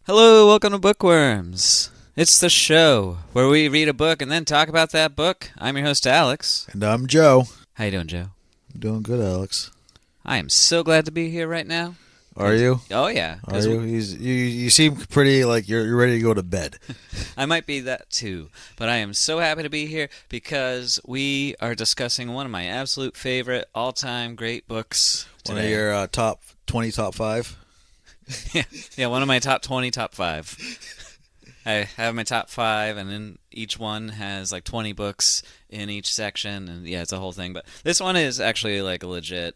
Hello, welcome to Bookworms. It's the show where we read a book and then talk about that book. I'm your host, Alex. And I'm Joe. How you doing, Joe? I'm doing good, Alex. I am so glad to be here right now. Are you? Oh yeah. Are you? You seem pretty like you're ready to go to bed. I might be that too, but I am so happy to be here because we are discussing one of my absolute favorite all-time great books today. One of your top 20, top 5? yeah, one of my top 20, top 5. I have my top 5, and then each one has like 20 books in each section, and yeah, it's a whole thing. But this one is actually like a legit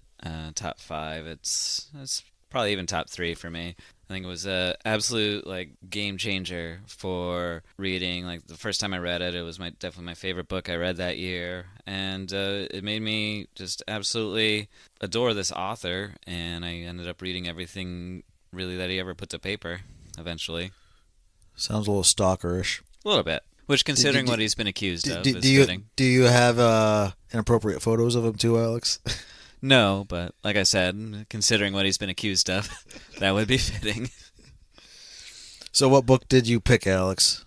top 5. It's probably even top 3 for me. I think it was a absolute like game changer for reading. Like the first time I read it, it was definitely my favorite book I read that year, and it made me just absolutely adore this author. And I ended up reading everything really that he ever put to paper eventually. Sounds a little stalkerish. A little bit. Which, considering what he's been accused of, is do you fitting. do you have inappropriate photos of him too, Alex? No, but like I said, considering what he's been accused of, that would be fitting. So what book did you pick, Alex?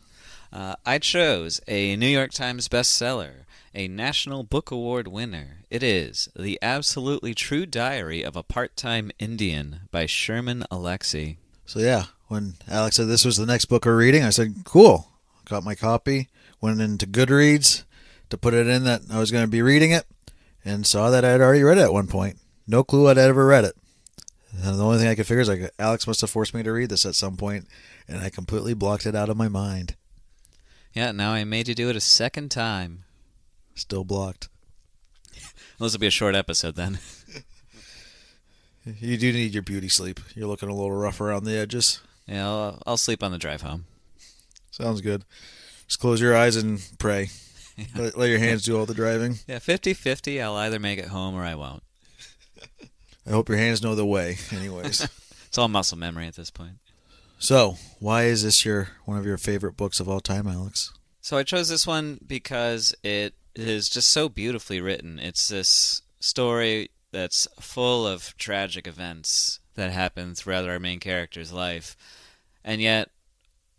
I chose a New York Times bestseller, a National Book Award winner. It is The Absolutely True Diary of a Part-Time Indian by Sherman Alexie. So yeah, when Alex said this was the next book we're reading, I said, cool. Got my copy, went into Goodreads to put it in that I was going to be reading it, and saw that I had already read it at one point. No clue I'd ever read it. And the only thing I could figure is like Alex must have forced me to read this at some point, and I completely blocked it out of my mind. Yeah, now I made you do it a second time. Still blocked. Well, this will be a short episode then. You do need your beauty sleep. You're looking a little rough around the edges. Yeah, I'll sleep on the drive home. Sounds good. Just close your eyes and pray. Yeah. Let your hands do all the driving. Yeah, 50-50. I'll either make it home or I won't. I hope your hands know the way, anyways. It's all muscle memory at this point. So, why is this one of your favorite books of all time, Alex? So I chose this one because it is just so beautifully written. It's this story that's full of tragic events that happen throughout our main character's life, and yet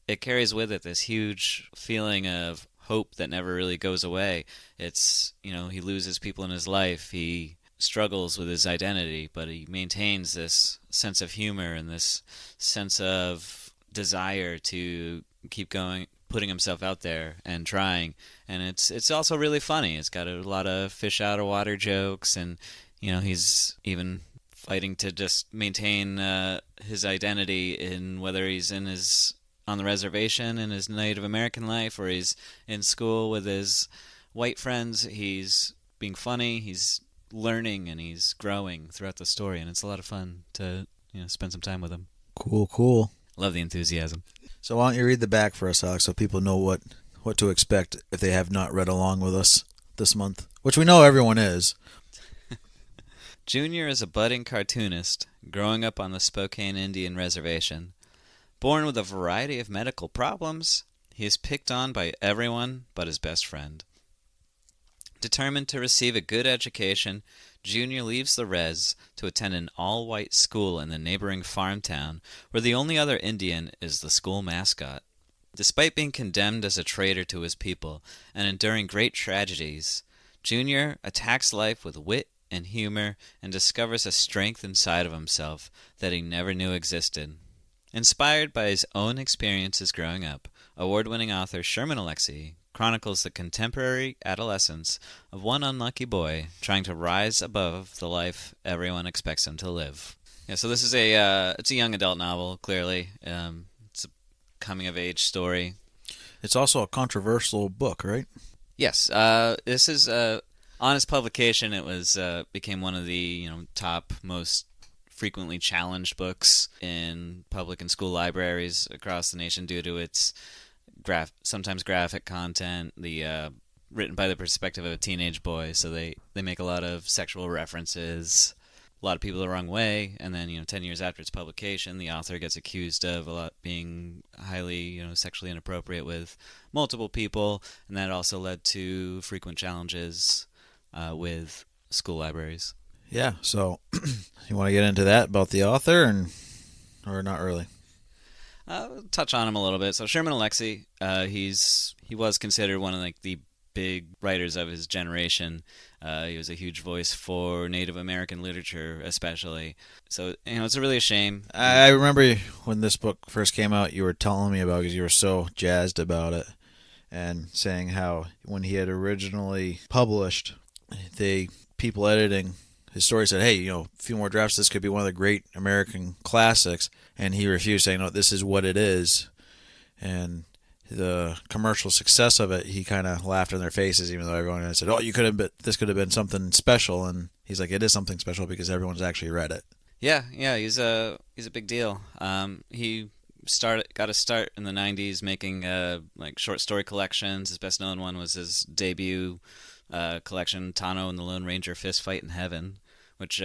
it carries with it this huge feeling of hope that never really goes away. It's, he loses people in his life, he struggles with his identity, but he maintains this sense of humor and this sense of desire to keep going, putting himself out there and trying. And it's also really funny. It's got a lot of fish out of water jokes, and he's even fighting to just maintain his identity in whether he's on the reservation in his Native American life or he's in school with his white friends. He's being funny, he's learning, and he's growing throughout the story, and it's a lot of fun to spend some time with him. Cool. Love the enthusiasm. So why don't you read the back for us, Alex, so people know what to expect if they have not read along with us this month, which we know everyone is. Junior is a budding cartoonist growing up on the Spokane Indian Reservation. Born with a variety of medical problems, he is picked on by everyone but his best friend. Determined to receive a good education, Junior leaves the res to attend an all-white school in the neighboring farm town, where the only other Indian is the school mascot. Despite being condemned as a traitor to his people and enduring great tragedies, Junior attacks life with wit and humor and discovers a strength inside of himself that he never knew existed. Inspired by his own experiences growing up, award-winning author Sherman Alexie chronicles the contemporary adolescence of one unlucky boy trying to rise above the life everyone expects him to live. Yeah, so this is it's a young adult novel, clearly. It's a coming-of-age story. It's also a controversial book, right? Yes, this is on its publication. It was became one of the top most frequently challenged books in public and school libraries across the nation due to its sometimes graphic content, the written by the perspective of a teenage boy, so they make a lot of sexual references, a lot of people the wrong way, and then 10 years after its publication, the author gets accused of a lot being highly sexually inappropriate with multiple people, and that also led to frequent challenges with school libraries. Yeah, so you want to get into that about the author or not really? I'll touch on him a little bit. So Sherman Alexie, he was considered one of like the big writers of his generation. He was a huge voice for Native American literature, especially. So it's really a shame. I remember when this book first came out, you were telling me about it because you were so jazzed about it and saying how when he had originally published, the people editing his story said, "Hey, a few more drafts. This could be one of the great American classics," and he refused, saying, "No, this is what it is." And the commercial success of it, he kind of laughed in their faces, even though everyone had said, "Oh, you could have, this could have been something special." And he's like, "It is something special because everyone's actually read it." Yeah, he's a big deal. He got a start in the '90s making like short story collections. His best known one was his debut collection, Tano and the Lone Ranger Fist Fight in Heaven, which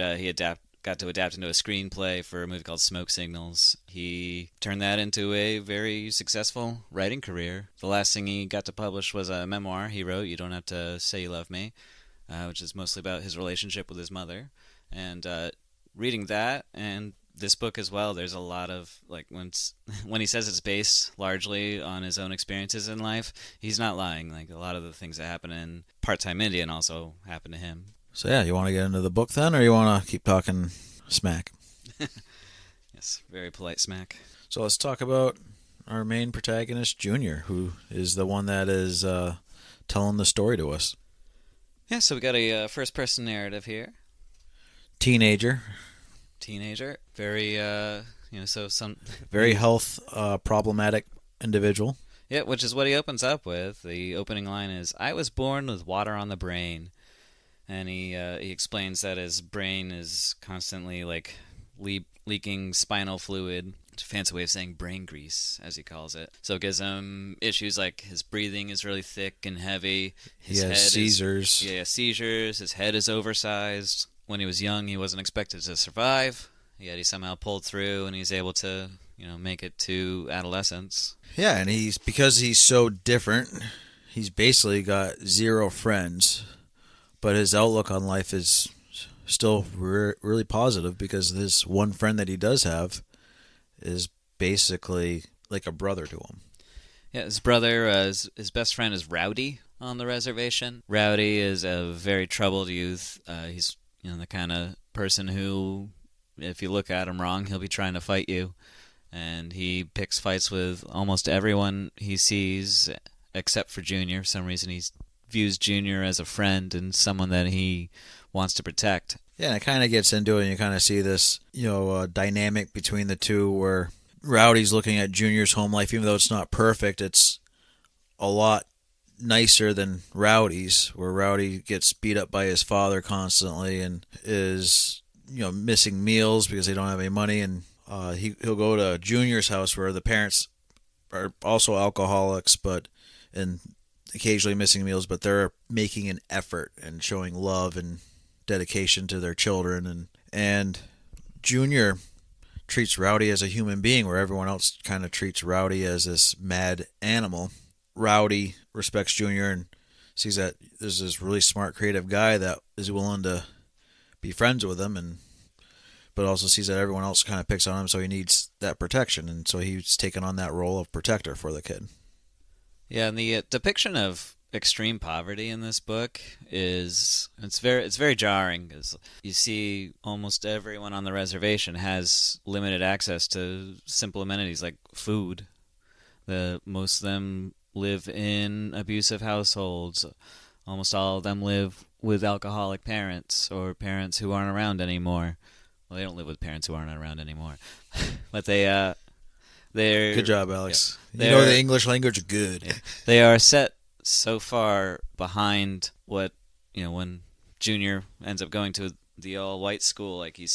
got to adapt into a screenplay for a movie called Smoke Signals. He turned that into a very successful writing career. The last thing he got to publish was a memoir he wrote, You Don't Have to Say You Love Me, which is mostly about his relationship with his mother. And reading that and this book as well, there's a lot of like when he says it's based largely on his own experiences in life, he's not lying. Like a lot of the things that happen in Part-Time Indian also happen to him. So yeah, you want to get into the book then, or you want to keep talking smack? Yes, very polite smack. So let's talk about our main protagonist, Junior, who is the one that is telling the story to us. Yeah, so we got a first-person narrative here. Teenager, Very so some very health problematic individual. yeah, which is what he opens up with. The opening line is, "I was born with water on the brain," and he explains that his brain is constantly like leaking spinal fluid. It's a fancy way of saying brain grease, as he calls it. So it gives him issues like his breathing is really thick and heavy. He has seizures. Seizures. His head is oversized. When he was young, he wasn't expected to survive, yet he somehow pulled through, and he's able to, make it to adolescence. Yeah, and because he's so different, he's basically got zero friends, but his outlook on life is still really positive because this one friend that he does have is basically like a brother to him. Yeah, his brother, his best friend is Rowdy on the reservation. Rowdy is a very troubled youth. He's the kind of person who, if you look at him wrong, he'll be trying to fight you. And he picks fights with almost everyone he sees, except for Junior. For some reason, he views Junior as a friend and someone that he wants to protect. Yeah, and it kind of gets into it, and you kind of see this, dynamic between the two where Rowdy's looking at Junior's home life, even though it's not perfect, it's a lot nicer than Rowdy's, where Rowdy gets beat up by his father constantly and is missing meals because they don't have any money, and he'll go to Junior's house where the parents are also alcoholics and occasionally missing meals, but they're making an effort and showing love and dedication to their children, and Junior treats Rowdy as a human being where everyone else kind of treats Rowdy as this mad animal. Rowdy respects Junior and sees that there's this really smart, creative guy that is willing to be friends with him, but also sees that everyone else kind of picks on him, so he needs that protection, and so he's taken on that role of protector for the kid. Yeah, and the depiction of extreme poverty in this book it's very jarring because you see almost everyone on the reservation has limited access to simple amenities like food. Most of them live in abusive households. Almost all of them live with alcoholic parents or parents who aren't around anymore. Well, they don't live with parents who aren't around anymore, but they're good job, Alex. Yeah, you know the English language good. Yeah, they are set so far behind what when Junior ends up going to the all-white school, like he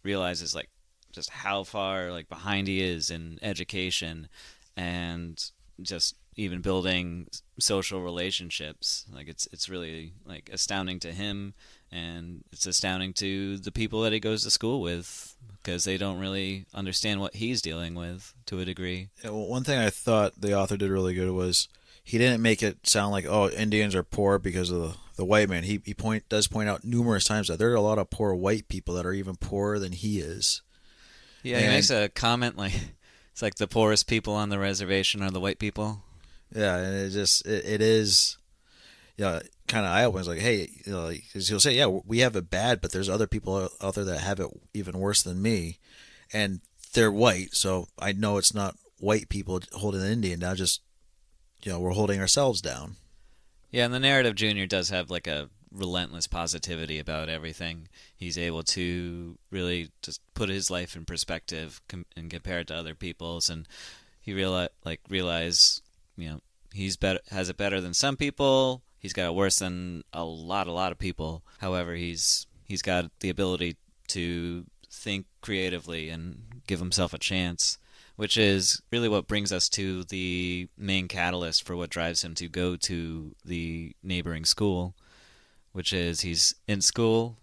realizes like just how far like behind he is in education and just even building social relationships. Like it's really like astounding to him, and it's astounding to the people that he goes to school with because they don't really understand what he's dealing with to a degree. Yeah, well, one thing I thought the author did really good was he didn't make it sound like, oh, Indians are poor because of the white man. He does point out numerous times that there are a lot of poor white people that are even poorer than he is. Yeah, he makes a comment like It's like the poorest people on the reservation are the white people. Yeah, and it is, kind of eye opening. It's like, hey, 'cause he'll say, yeah, we have it bad, but there's other people out there that have it even worse than me, and they're white, so I know it's not white people holding the Indian down. Just we're holding ourselves down. Yeah, and the narrative Junior does have like a relentless positivity about everything. He's able to really just put his life in perspective and compare it to other people's, and he realize, you know, he's better, has it better than some people. He's got it worse than a lot of people. However, he's got the ability to think creatively and give himself a chance, which is really what brings us to the main catalyst for what drives him to go to the neighboring school, which is he's in school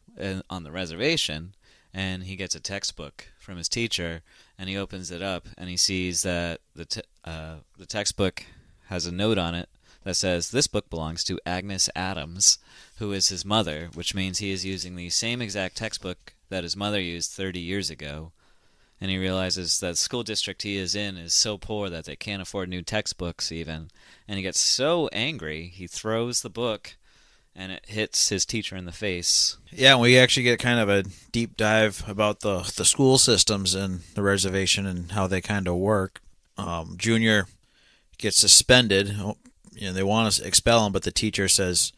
on the reservation, and he gets a textbook from his teacher, and he opens it up and he sees that the textbook has a note on it that says this book belongs to Agnes Adams, who is his mother, which means he is using the same exact textbook that his mother used 30 years ago. And he realizes that the school district he is in is so poor that they can't afford new textbooks even. And he gets so angry, he throws the book and it hits his teacher in the face. Yeah, and we actually get kind of a deep dive about the school systems in the reservation and how they kind of work. Junior gets suspended. They want to expel him, but the teacher says,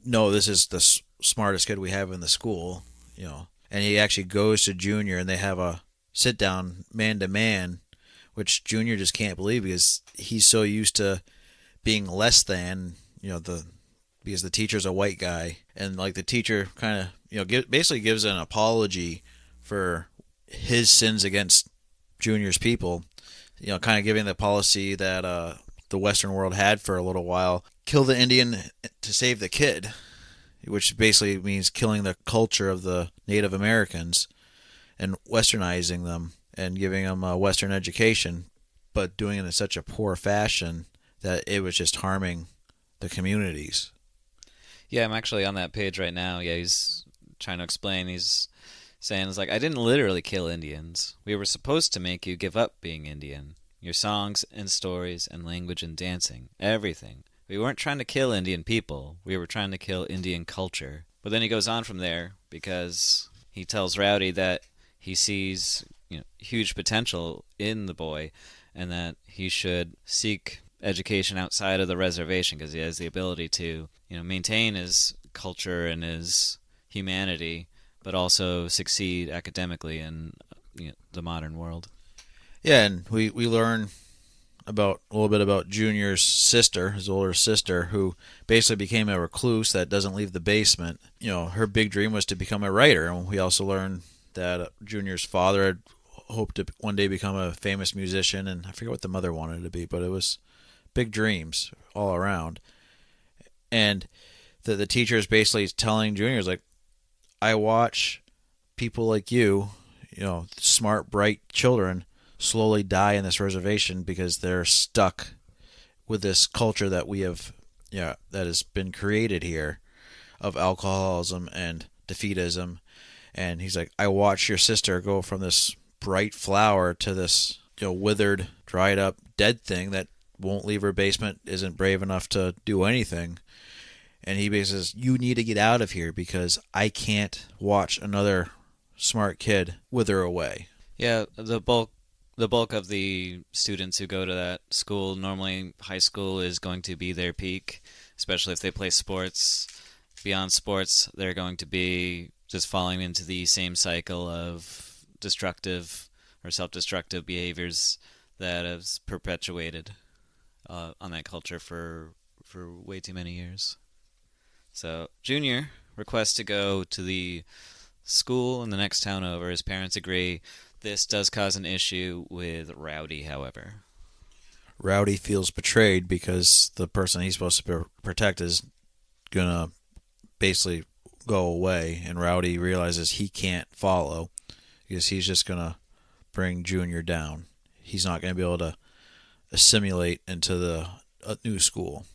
"No, this is the smartest kid we have in the school." And he actually goes to Junior, and they have a sit down man to man, which Junior just can't believe because he's so used to being less than because the teacher's a white guy, and like the teacher kind of basically gives an apology for his sins against Junior's people, kind of giving the policy that the Western world had for a little while: kill the Indian to save the kid, which basically means killing the culture of the Native Americans and westernizing them and giving them a Western education, but doing it in such a poor fashion that it was just harming the communities. Yeah, I'm actually on that page right now. Yeah, he's trying to explain. He's saying, it's like, I didn't literally kill Indians. We were supposed to make you give up being Indian. Your songs and stories and language and dancing. Everything. We weren't trying to kill Indian people. We were trying to kill Indian culture. But then he goes on from there because he tells Rowdy that he sees huge potential in the boy and that he should seek education outside of the reservation because he has the ability to maintain his culture and his humanity, but also succeed academically in the modern world. Yeah, and we learn about a little bit about Junior's sister, his older sister, who basically became a recluse that doesn't leave the basement. Her big dream was to become a writer, and we also learn that Junior's father had hoped to one day become a famous musician, and I forget what the mother wanted to be, but it was big dreams all around. And the teacher is basically telling Junior, like, I watch people like you, smart, bright children, slowly die in this reservation because they're stuck with this culture that we have, that has been created here of alcoholism and defeatism. And he's like, I watched your sister go from this bright flower to this, withered, dried up, dead thing that won't leave her basement, isn't brave enough to do anything. And he basically says, you need to get out of here because I can't watch another smart kid wither away. Yeah, the bulk of the students who go to that school, normally high school is going to be their peak, especially if they play sports. Beyond sports, they're going to be just falling into the same cycle of destructive or self-destructive behaviors that has perpetuated on that culture for way too many years. So Junior requests to go to the school in the next town over. His parents agree. This does cause an issue with Rowdy, however. Rowdy feels betrayed because the person he's supposed to protect is going to basically go away, and Rowdy realizes he can't follow because he's just going to bring Junior down. He's not going to be able to assimilate into the new school.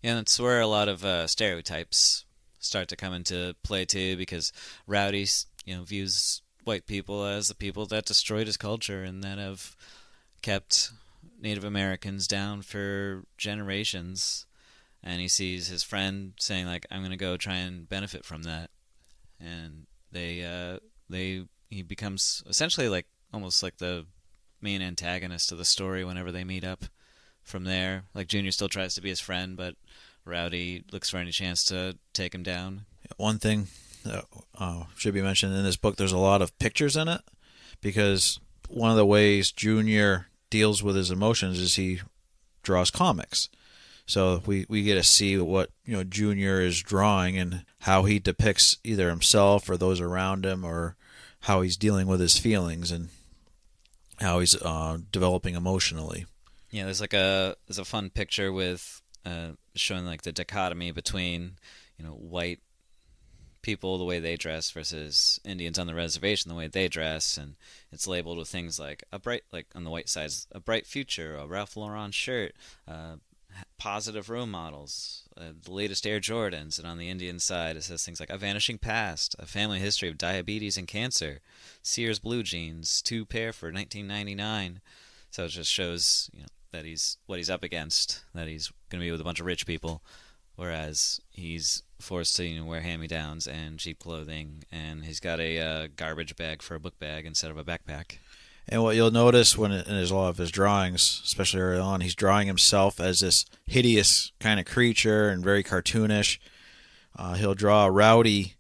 Yeah, and it's where a lot of stereotypes start to come into play too, because Rowdy, views white people as the people that destroyed his culture and that have kept Native Americans down for generations. And he sees his friend saying like, "I'm gonna go try and benefit from that," and he becomes essentially like almost like the main antagonist of the story whenever they meet up. From there, like Junior still tries to be his friend, but Rowdy looks for any chance to take him down. One thing that should be mentioned in this book, there's a lot of pictures in it because one of the ways Junior deals with his emotions is he draws comics. So we get to see what Junior is drawing and how he depicts either himself or those around him, or how he's dealing with his feelings and how he's developing emotionally. Yeah, there's a fun picture with showing like the dichotomy between white people the way they dress versus Indians on the reservation the way they dress, and it's labeled with things like a bright, like on the white side, a bright future, a Ralph Lauren shirt, positive role models, the latest Air Jordans, and on the Indian side it says things like a vanishing past, a family history of diabetes and cancer, Sears blue jeans, 2 pair for 1999. So it just shows that he's what he's up against, that he's going to be with a bunch of rich people, whereas he's forced to wear hand-me-downs and cheap clothing, and he's got a garbage bag for a book bag instead of a backpack. And what you'll notice in a lot of his drawings, especially early on, he's drawing himself as this hideous kind of creature and very cartoonish. He'll draw Rowdy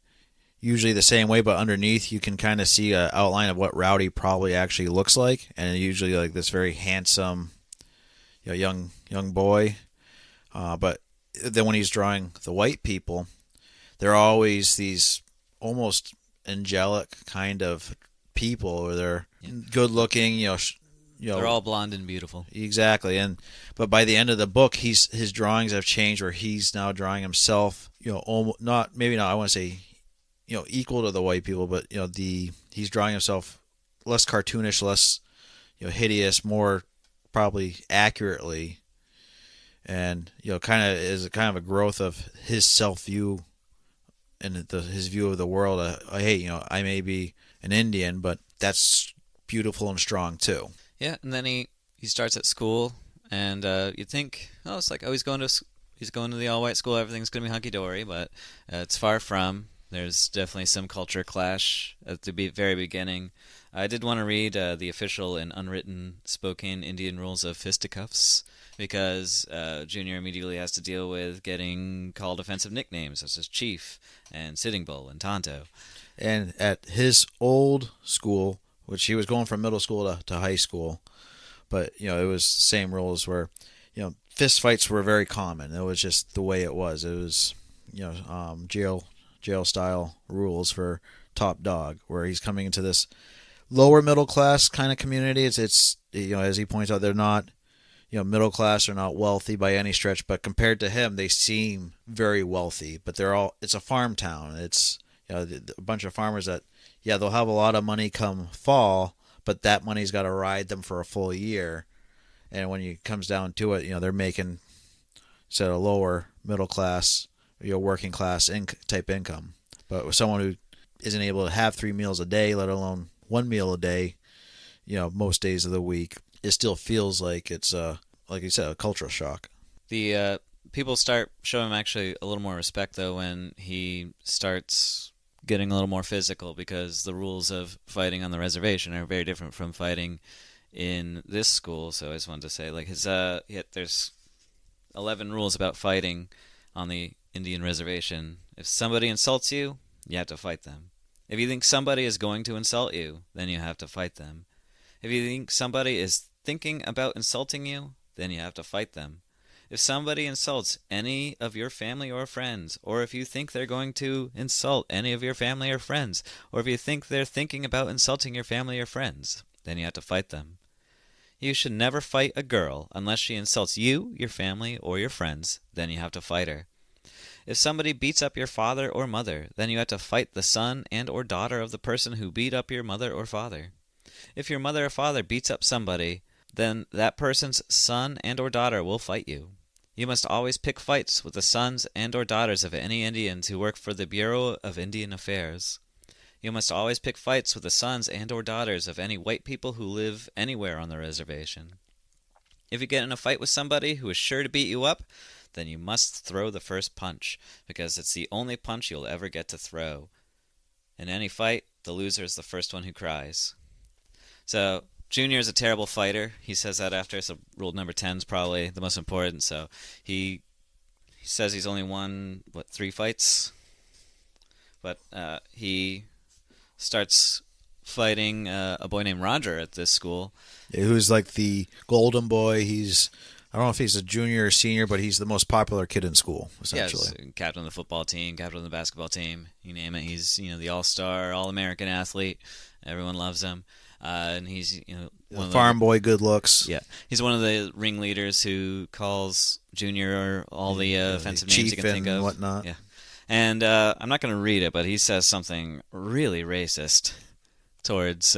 usually the same way, but underneath you can kind of see an outline of what Rowdy probably actually looks like, and usually like this very handsome, young boy. But then when he's drawing the white people, they're always these almost angelic kind of people, or they're good looking, they're all blonde and beautiful. Exactly. But by the end of the book, his drawings have changed, where he's now drawing himself, almost not I want to say, equal to the white people, but he's drawing himself less cartoonish, less hideous, more probably accurately, and kind of a growth of his self view and his view of the world. Hey, I may be an Indian, but that's beautiful and strong too. Yeah, and then he starts at school, and you'd think, it's like, he's going to the all white school, everything's gonna be hunky dory, but it's far from. There's definitely some culture clash at the very beginning. I did want to read the official and unwritten Spokane Indian rules of fisticuffs, because Junior immediately has to deal with getting called offensive nicknames such as Chief and Sitting Bull and Tonto. And at his old school, which he was going from middle school to high school, but it was the same rules where fist fights were very common. It was just the way it was. It was jail style rules for top dog, where he's coming into this lower middle class kind of community. It's as he points out, they're not middle class or not wealthy by any stretch, but compared to him, they seem very wealthy. But it's a farm town. It's a bunch of farmers that they'll have a lot of money come fall, but that money's got to ride them for a full year. And when it comes down to it, they're making instead of lower middle class, working class type income. But with someone who isn't able to have 3 meals a day, let alone 1 meal a day, most days of the week, it still feels like it's like you said, a cultural shock. The people start showing him actually a little more respect though when he starts getting a little more physical, because the rules of fighting on the reservation are very different from fighting in this school. So I just wanted to say, like, there's 11 rules about fighting on the Indian reservation. If somebody insults you, you have to fight them. If you think somebody is going to insult you, then you have to fight them. If you think somebody is thinking about insulting you, then you have to fight them. If somebody insults any of your family or friends, or if you think they're going to insult any of your family or friends, or if you think they're thinking about insulting your family or friends, then you have to fight them. You should never fight a girl unless she insults you, your family, or your friends, then you have to fight her. If somebody beats up your father or mother, then you have to fight the son and or daughter of the person who beat up your mother or father. If your mother or father beats up somebody, then that person's son and or daughter will fight you. You must always pick fights with the sons and or daughters of any Indians who work for the Bureau of Indian Affairs. You must always pick fights with the sons and or daughters of any white people who live anywhere on the reservation. If you get in a fight with somebody who is sure to beat you up, then you must throw the first punch, because it's the only punch you'll ever get to throw. In any fight, the loser is the first one who cries. So, Junior is a terrible fighter. He says that after, so rule number 10 is probably the most important. So, he says he's only won, 3 fights? But he starts fighting a boy named Roger at this school. Yeah, who's like the golden boy. I don't know if he's a junior or senior, but he's the most popular kid in school, essentially. Yes, captain of the football team, captain of the basketball team, you name it. He's the all-star, all-American athlete. Everyone loves him, and he's one of Farm boy, good looks. Yeah, he's one of the ringleaders who calls Junior all the offensive names you can think of, whatnot. Yeah, and I'm not going to read it, but he says something really racist towards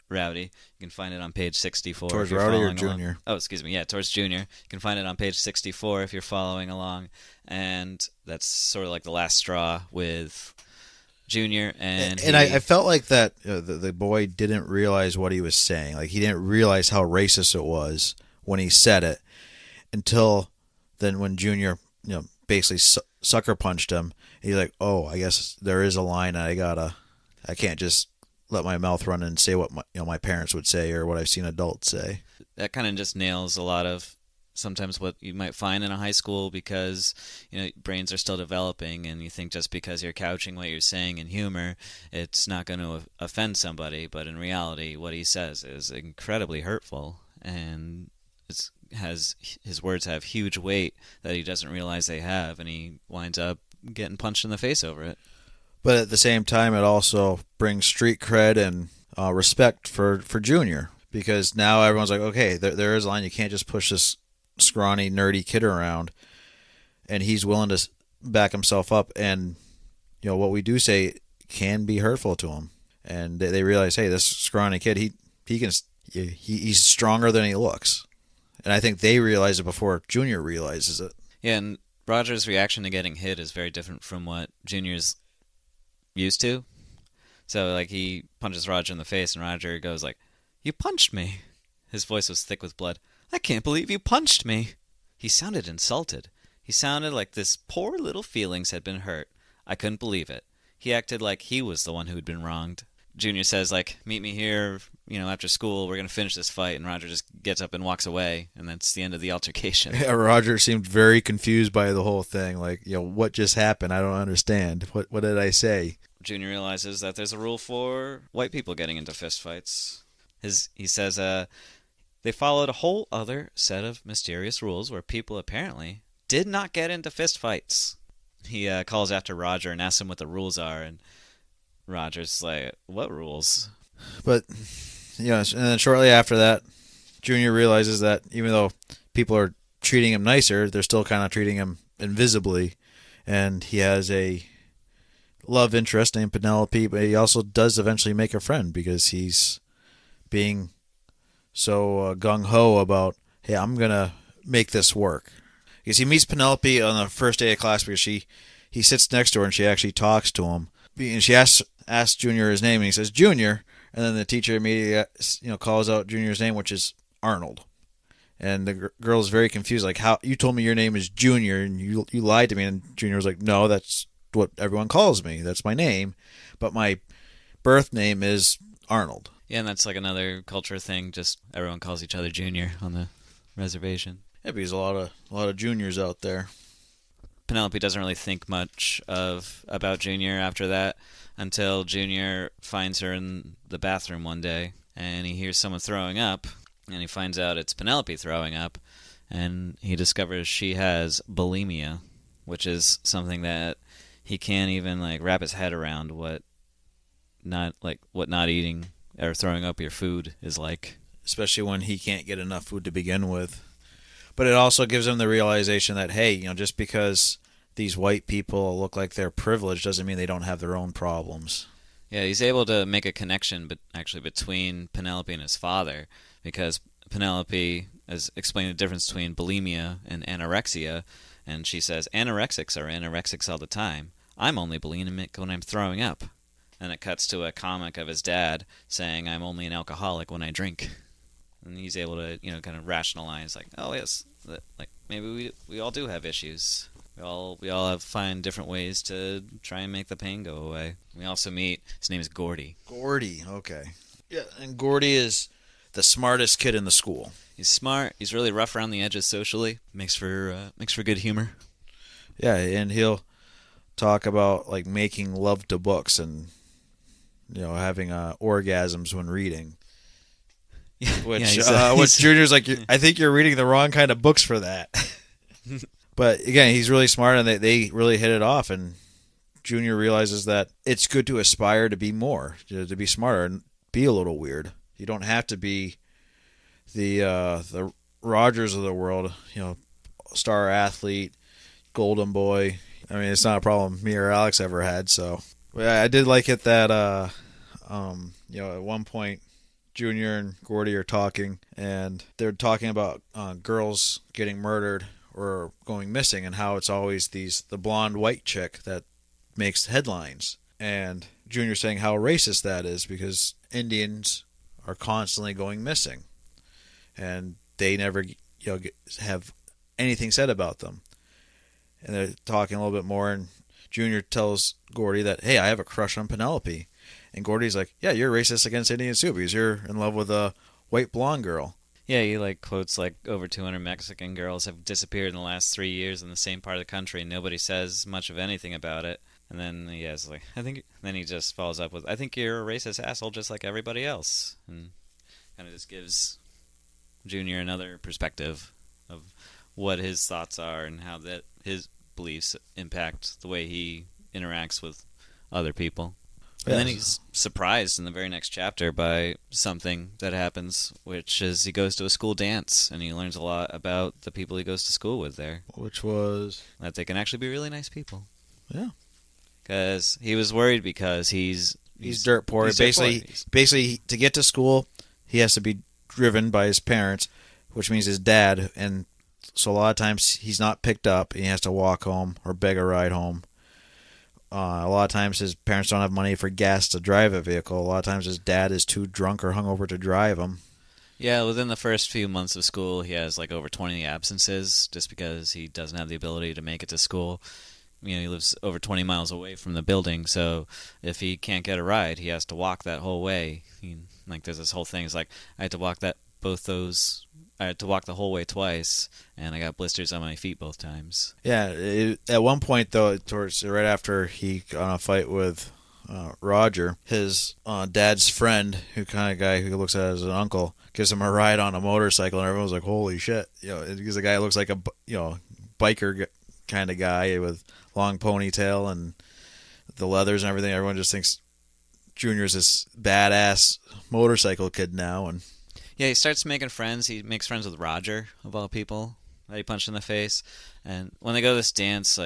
Rowdy. You can find it on page 64. Towards if you're Rowdy or following Junior? Along. Oh, excuse me. Yeah, towards Junior. You can find it on page 64 if you're following along. And that's sort of like the last straw with Junior. And I felt like that the boy didn't realize what he was saying. Like, he didn't realize how racist it was when he said it until then when Junior, basically sucker punched him. He's like, oh, I guess there is a line I can't just let my mouth run and say what my parents would say or what I've seen adults say. That kind of just nails a lot of sometimes what you might find in a high school, because brains are still developing, and you think just because you're couching what you're saying in humor, it's not going to offend somebody. But in reality, what he says is incredibly hurtful, and his words have huge weight that he doesn't realize they have, and he winds up getting punched in the face over it. But at the same time, it also brings street cred and respect for Junior, because now everyone's like, okay, there is a line. You can't just push this scrawny, nerdy kid around, and he's willing to back himself up. And what we do say can be hurtful to him, and they realize, hey, this scrawny kid, he's stronger than he looks, and I think they realize it before Junior realizes it. Yeah, and Roger's reaction to getting hit is very different from what Junior's used to. So like, he punches Roger in the face, and Roger goes like, "You punched me." His voice was thick with blood. "I can't believe you punched me." He sounded insulted. He sounded like this poor little feelings had been hurt. I couldn't believe it. He acted like he was the one who'd been wronged. Junior says like, "Meet me here, after school. We're going to finish this fight." And Roger just gets up and walks away, and that's the end of the altercation. Yeah, Roger seemed very confused by the whole thing. Like, what just happened? I don't understand. What did I say? Junior realizes that there's a rule for white people getting into fistfights. He says they followed a whole other set of mysterious rules where people apparently did not get into fistfights. He calls after Roger and asks him what the rules are, and Roger's like, "What rules?" But and then shortly after that, Junior realizes that even though people are treating him nicer, they're still kind of treating him invisibly, and he has a love interest named Penelope, but he also does eventually make a friend because he's being so gung-ho about, hey, I'm going to make this work. Because he meets Penelope on the first day of class because he sits next to her and she actually talks to him. And she asks Junior his name, and he says, "Junior." And then the teacher immediately calls out Junior's name, which is Arnold. And the girl is very confused, like, "How you told me your name is Junior and you lied to me?" And Junior was like, "No, that's what everyone calls me. That's my name, but my birth name is Arnold." Yeah, and that's like another culture thing. Just everyone calls each other Junior on the reservation. Yeah, because a lot of juniors out there. Penelope doesn't really think much about Junior after that until Junior finds her in the bathroom one day, and he hears someone throwing up, and he finds out it's Penelope throwing up, and he discovers she has bulimia, which is something that he can't even wrap his head around what not eating or throwing up your food is like. Especially when he can't get enough food to begin with. But it also gives him the realization that, hey, just because these white people look like they're privileged doesn't mean they don't have their own problems. Yeah, he's able to make a connection between Penelope and his father, because Penelope has explained the difference between bulimia and anorexia, and she says anorexics are anorexics all the time. I'm only bulimic when I'm throwing up. And it cuts to a comic of his dad saying, "I'm only an alcoholic when I drink." And he's able to, kind of rationalize, like, oh yes, like maybe we all do have issues. We all have find different ways to try and make the pain go away. We also meet, his name is Gordy. Gordy, okay. Yeah, and Gordy is the smartest kid in the school. He's smart. He's really rough around the edges socially. Makes for good humor. Yeah, and he'll talk about like making love to books and having orgasms when reading. Which Junior's like, I think you're reading the wrong kind of books for that. But again, he's really smart, and they really hit it off. And Junior realizes that it's good to aspire to be more, to be smarter, and be a little weird. You don't have to be the Rogers of the world, star athlete, golden boy. I mean, it's not a problem me or Alex ever had. So I did like it that at one point, Junior and Gordy are talking, and they're talking about girls getting murdered or going missing, and how it's always the blonde white chick that makes headlines. And Junior saying how racist that is, because Indians are constantly going missing, and they never have anything said about them. And they're talking a little bit more, and Junior tells Gordy that, hey, I have a crush on Penelope. And Gordy's like, yeah, you're racist against Indians too, because you're in love with a white blonde girl. Yeah, he quotes over 200 Mexican girls have disappeared in the last 3 years in the same part of the country, and nobody says much of anything about it. And then he has then he just follows up with, I think you're a racist asshole just like everybody else. And kind of just gives Junior another perspective of what his thoughts are and how that his beliefs impact the way he interacts with other people. And then he's surprised in the very next chapter by something that happens, which is he goes to a school dance, and he learns a lot about the people he goes to school with there. Which was? That they can actually be really nice people. Yeah. Because he was worried because he's dirt poor. Basically, to get to school, he has to be driven by his parents, which means his dad, and so a lot of times he's not picked up, and he has to walk home or beg a ride home. A lot of times his parents don't have money for gas to drive a vehicle. A lot of times his dad is too drunk or hungover to drive him. Yeah, within the first few months of school, he has over 20 absences just because he doesn't have the ability to make it to school. He lives over 20 miles away from the building, so if he can't get a ride, he has to walk that whole way. There's this whole thing. It's I had to walk I had to walk the whole way twice, and I got blisters on my feet both times. Yeah, at one point, though, right after he got in a fight with Roger, his dad's friend, who kind of guy who looks at it as an uncle, gives him a ride on a motorcycle, and everyone's like, holy shit. Because the guy looks like a biker kind of guy with long ponytail and the leathers and everything. Everyone just thinks Junior's this badass motorcycle kid now, and yeah, he starts making friends. He makes friends with Roger, of all people, that he punched in the face. And when they go to this dance,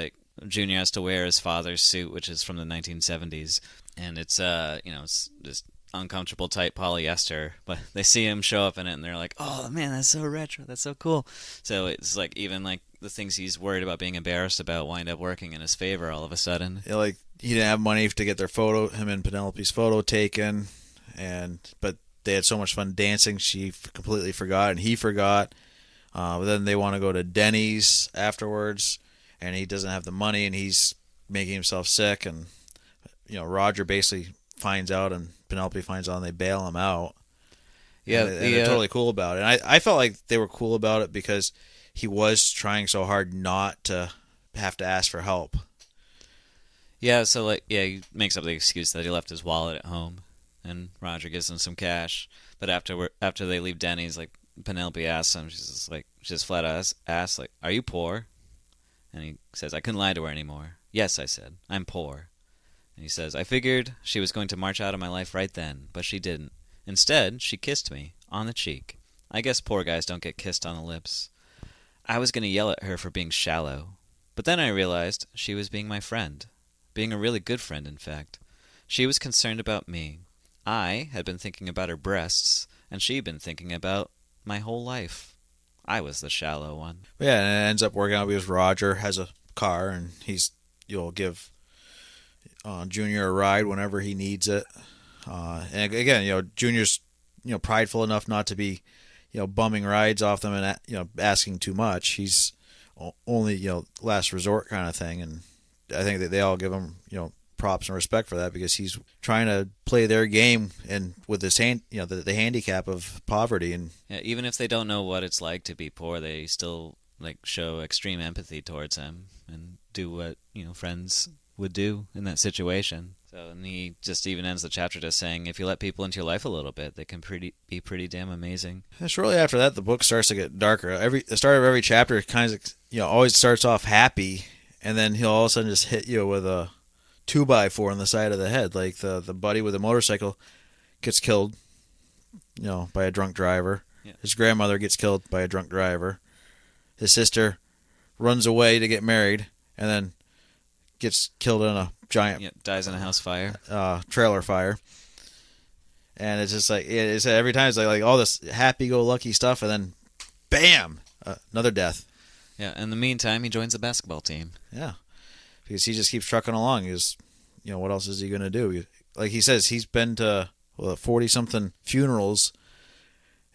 Junior has to wear his father's suit, which is from the 1970s. And it's, it's just uncomfortable tight polyester. But they see him show up in it, and they're like, oh, man, that's so retro. That's so cool. So it's even the things he's worried about being embarrassed about wind up working in his favor all of a sudden. Yeah, he didn't have money to get him and Penelope's photo taken. But they had so much fun dancing, she completely forgot, and he forgot. But then they want to go to Denny's afterwards, and he doesn't have the money, and he's making himself sick. And Roger basically finds out, and Penelope finds out, and they bail him out. Yeah, and they're totally cool about it. And I felt like they were cool about it because he was trying so hard not to have to ask for help. Yeah, so he makes up the excuse that he left his wallet at home. And Roger gives him some cash, but after they leave Denny's, Penelope asks him, she's just flat out asks, are you poor? And he says, I couldn't lie to her anymore. Yes, I said, I'm poor. And he says, I figured she was going to march out of my life right then, but she didn't. Instead, she kissed me on the cheek. I guess poor guys don't get kissed on the lips. I was going to yell at her for being shallow, but then I realized she was being my friend, being a really good friend, in fact. She was concerned about me. I had been thinking about her breasts, and she'd been thinking about my whole life. I was the shallow one. Yeah, and it ends up working out because Roger has a car, and he'll give Junior a ride whenever he needs it. And again, Junior's prideful enough not to be bumming rides off them and asking too much. He's only last resort kind of thing, and I think that they all give him props and respect for that because he's trying to play their game and with his the handicap of poverty. And Yeah, even if they don't know what it's like to be poor, they still like show extreme empathy towards him and do what friends would do in that situation. So, and he just even ends the chapter just saying, if you let people into your life a little bit, they can be pretty damn amazing. And shortly after that, the book starts to get darker. The start of every chapter kind of always starts off happy, and then he'll all of a sudden just hit you with a 2x4 on the side of the head. Like the buddy with the motorcycle gets killed, by a drunk driver. Yeah. His grandmother gets killed by a drunk driver. His sister runs away to get married, and then gets killed in a giant dies in a house fire, trailer fire. And it's just like it's every time it's like all this happy-go-lucky stuff, and then bam, another death. Yeah. In the meantime, he joins the basketball team. Yeah, because he just keeps trucking along. Because what else is he gonna do? Like he says, he's been to 40-something funerals,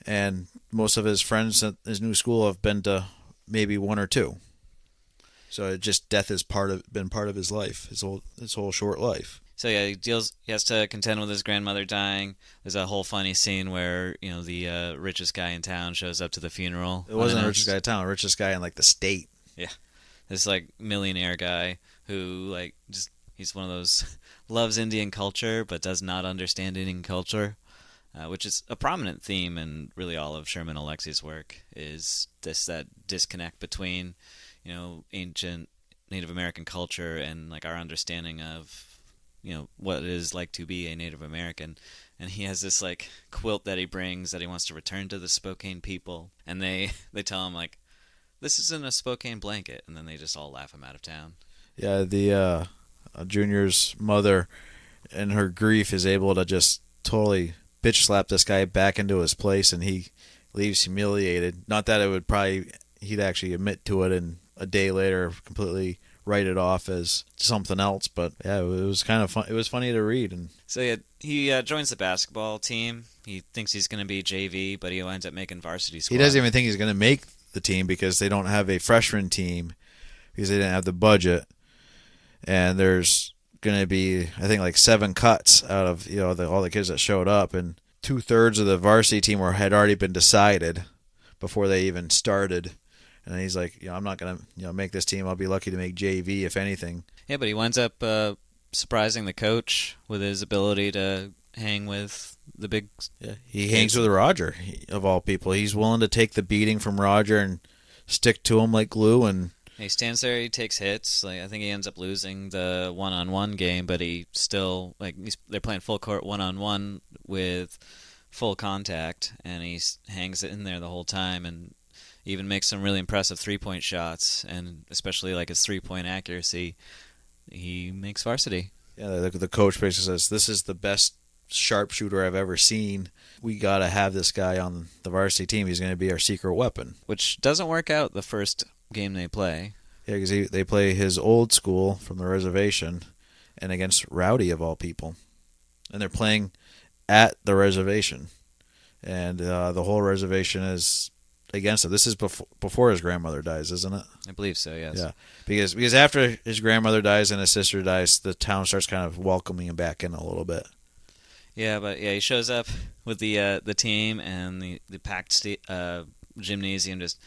and most of his friends at his new school have been to maybe one or two. So it just death has been part of his life, his whole short life. So yeah, he has to contend with his grandmother dying. There's a whole funny scene where the richest guy in town shows up to the funeral. It wasn't the richest guy in town, the richest guy in like the state. Yeah, this like millionaire guy who like just he's one of those loves Indian culture but does not understand Indian culture, which is a prominent theme in really all of Sherman Alexie's work. Is that disconnect between ancient Native American culture and like our understanding of what it is like to be a Native American. And he has this like quilt that he brings that he wants to return to the Spokane people, and they tell him like, this isn't a Spokane blanket, and then they just all laugh him out of town. Yeah, the Junior's mother in her grief is able to just totally bitch slap this guy back into his place, and he leaves humiliated. Not that he'd actually admit to it and a day later completely write it off as something else, but yeah, it was kind of fun. It was funny to read. And so yeah, he joins the basketball team. He thinks he's going to be JV, but he winds up making varsity squad. He doesn't even think he's going to make the team because they don't have a freshman team because they didn't have the budget, and there's going to be I think like 7 cuts out of all the kids that showed up, and 2/3 of the varsity team had already been decided before they even started. And he's like, I'm not going to make this team. I'll be lucky to make JV, if anything. Yeah, but he winds up surprising the coach with his ability to hang with the big... Yeah, he hangs with Roger, of all people. He's willing to take the beating from Roger and stick to him like glue. And he stands there, he takes hits. Like I think he ends up losing the one-on-one game, but he still... they're playing full court one-on-one with full contact, and he hangs it in there the whole time, and even makes some really impressive three-point shots, and especially like his three-point accuracy, he makes varsity. Yeah, the coach basically says, this is the best sharpshooter I've ever seen. We got to have this guy on the varsity team. He's going to be our secret weapon. Which doesn't work out the first game they play. Yeah, because they play his old school from the reservation and against Rowdy, of all people. And they're playing at the reservation. And the whole reservation is against him. This is before his grandmother dies, isn't it? I believe so, yes. Yeah, because after his grandmother dies and his sister dies, the town starts kind of welcoming him back in a little bit. Yeah, but yeah, he shows up with the team, and the packed gymnasium just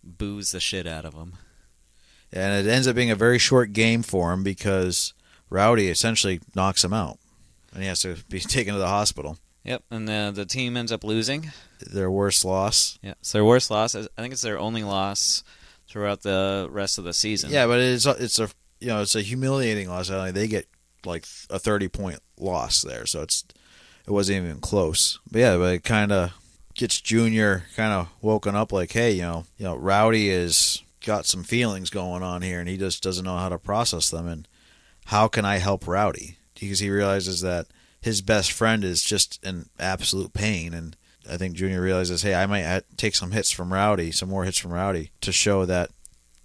boos the shit out of him. And it ends up being a very short game for him because Rowdy essentially knocks him out, and he has to be taken to the hospital. Yep, and the team ends up losing. Their worst loss. Yeah, it's their worst loss. I think it's their only loss throughout the rest of the season. Yeah, but it's a humiliating loss. They get like a 30-point loss there, so it wasn't even close. But it kind of gets Junior kind of woken up like, hey, Rowdy has got some feelings going on here, and he just doesn't know how to process them. And how can I help Rowdy? Because he realizes that his best friend is just in absolute pain, and I think Junior realizes, hey, I might take some more hits from Rowdy to show that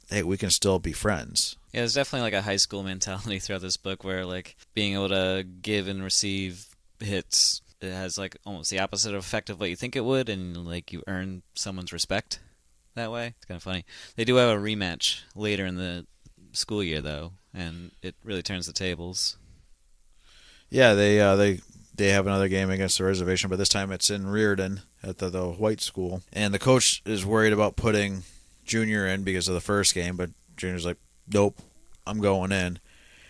hey, we can still be friends. Yeah, there's definitely like a high school mentality throughout this book where like being able to give and receive hits, it has like almost the opposite effect of what you think it would, and like you earn someone's respect that way. It's kind of funny. They do have a rematch later in the school year though, and it really turns the tables. Yeah, they have another game against the reservation, but this time it's in Reardon at the white school, and the coach is worried about putting Junior in because of the first game, but Junior's like, nope, I'm going in.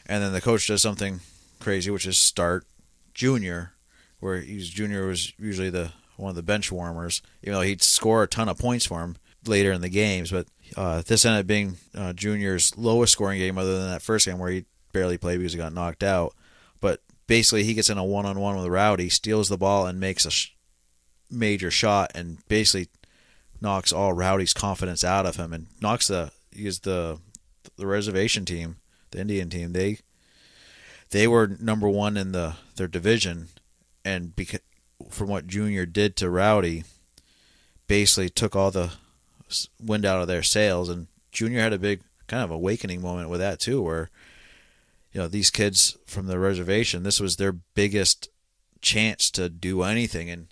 And then the coach does something crazy, which is start Junior, where Junior was usually the one of the bench warmers, even though he'd score a ton of points for him later in the games. But this ended up being Junior's lowest scoring game, other than that first game where he barely played because he got knocked out. But basically, he gets in a one-on-one with Rowdy, steals the ball, and makes a major shot, and basically knocks all Rowdy's confidence out of him, and knocks the reservation team, the Indian team. They were number one in their division, and from what Junior did to Rowdy, basically took all the wind out of their sails. And Junior had a big kind of awakening moment with that too, where these kids from the reservation, this was their biggest chance to do anything. And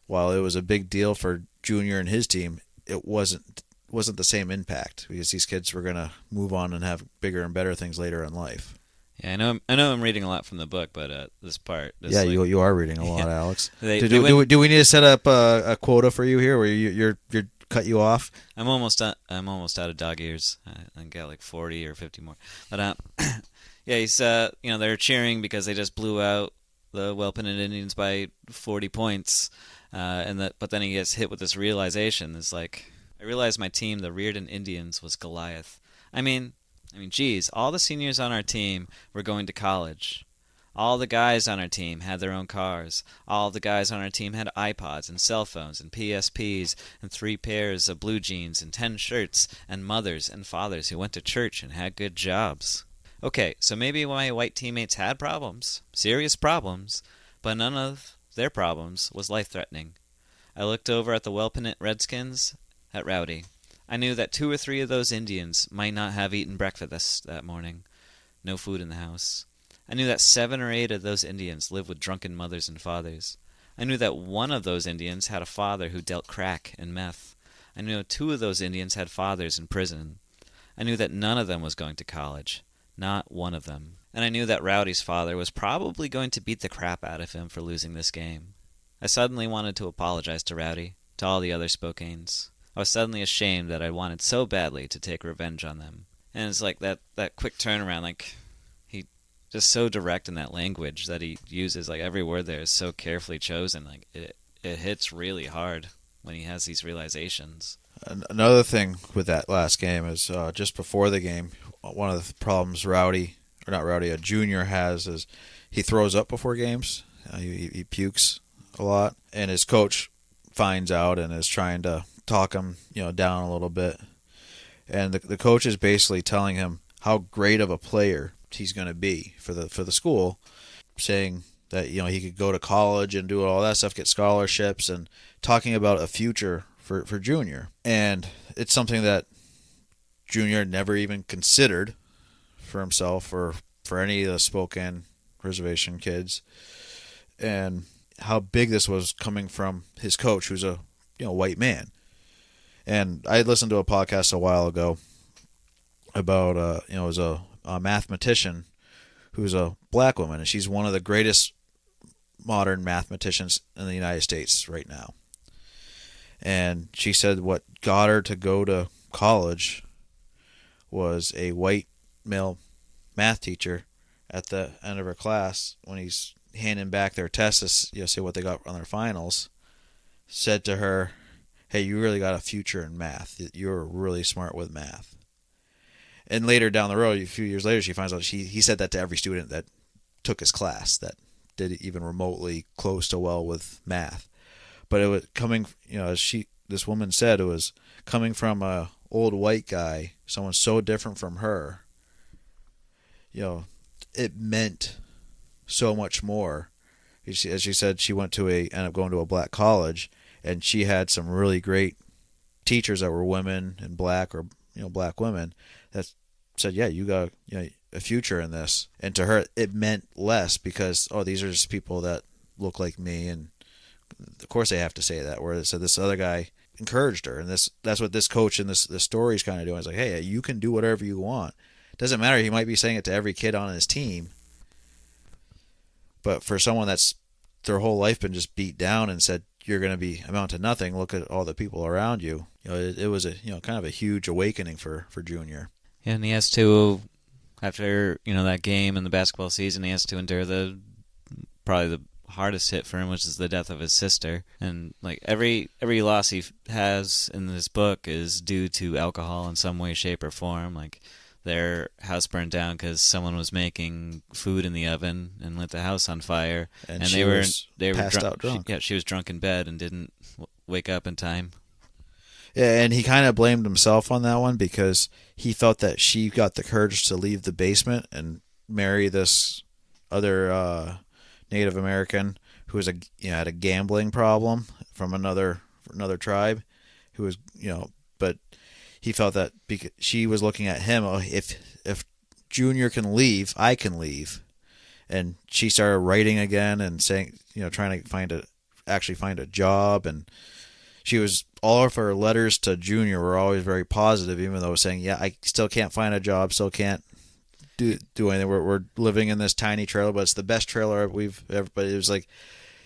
while it was a big deal for Junior and his team, it wasn't the same impact because these kids were going to move on and have bigger and better things later in life. Yeah, I know. I'm reading a lot from the book, but this part. Yeah, like, you are reading a lot, yeah. Alex. Do we need to set up a quota for you here, where you're cut you off? I'm almost out of dog ears. I got like 40 or 50 more. But yeah, he's they're cheering because they just blew out the well-pitted Indians by 40 points, but then he gets hit with this realization. It's like, I realized my team, the Reardon Indians, was Goliath. I mean, geez, all the seniors on our team were going to college. All the guys on our team had their own cars. All the guys on our team had iPods and cell phones and PSPs and 3 pairs of blue jeans and 10 shirts and mothers and fathers who went to church and had good jobs. Okay, so maybe my white teammates had problems, serious problems, but none of their problems was life-threatening. I looked over at the well-pennant Redskins, at Rowdy. I knew that 2 or 3 of those Indians might not have eaten breakfast that morning. No food in the house. I knew that 7 or 8 of those Indians lived with drunken mothers and fathers. I knew that 1 of those Indians had a father who dealt crack and meth. I knew 2 of those Indians had fathers in prison. I knew that none of them was going to college. Not one of them. And I knew that Rowdy's father was probably going to beat the crap out of him for losing this game. I suddenly wanted to apologize to Rowdy, to all the other Spokanes. I was suddenly ashamed that I wanted so badly to take revenge on them. And it's like that quick turnaround, like, he just so direct in that language that he uses, like, every word there is so carefully chosen. Like, it hits really hard when he has these realizations. Another thing with that last game is just before the game, one of the problems Junior has is he throws up before games. He pukes a lot, and his coach finds out and is trying to talk him down a little bit. And the coach is basically telling him how great of a player he's going to be for the school, saying that he could go to college and do all that stuff, get scholarships, and talking about a future for Junior. And it's something that Junior never even considered for himself or for any of the Spokane reservation kids. And how big this was coming from his coach, who's a white man. And I had listened to a podcast a while ago about it was a mathematician who's a black woman, and she's one of the greatest modern mathematicians in the United States right now. And she said what got her to go to college was a white male math teacher at the end of her class, when he's handing back their tests to see what they got on their finals, said to her, "Hey, you really got a future in math. You're really smart with math." And later down the road, a few years later, she finds out he said that to every student that took his class that did even remotely close to well with math. But it was coming, as this woman said, it was coming from a old white guy, someone so different from her. It meant so much more. As she said, she ended up going to a black college, and she had some really great teachers that were women and black or black women that said, yeah, you got a future in this. And to her, it meant less because, oh, these are just people that look like me, and of course they have to say that. Whereas so this other guy encouraged her, and that's what this coach in this story is kind of doing. It's like, hey, you can do whatever you want. It doesn't matter. He might be saying it to every kid on his team, but for someone that's their whole life been just beat down and said you're going to be amount to nothing. Look at all the people around you. It was a kind of a huge awakening for Junior. Yeah, and he has to, after that game in the basketball season, he has to endure the probably the hardest hit for him, which is the death of his sister. And like every loss he has in this book is due to alcohol in some way, shape, or form. Like their house burned down because someone was making food in the oven and lit the house on fire, And and she was they were passed out drunk. She was drunk in bed and didn't wake up in time. Yeah, and he kind of blamed himself on that one because he felt that she got the courage to leave the basement and marry this other Native American who was had a gambling problem from another tribe, who was but he felt that because she was looking at him, oh, if Junior can leave, I can leave, and she started writing again and saying, trying to find a job, and she was all of her letters to Junior were always very positive, even though saying, yeah, I still can't find a job, still can't do anything. We're living in this tiny trailer, but it's the best trailer we've ever. But it was like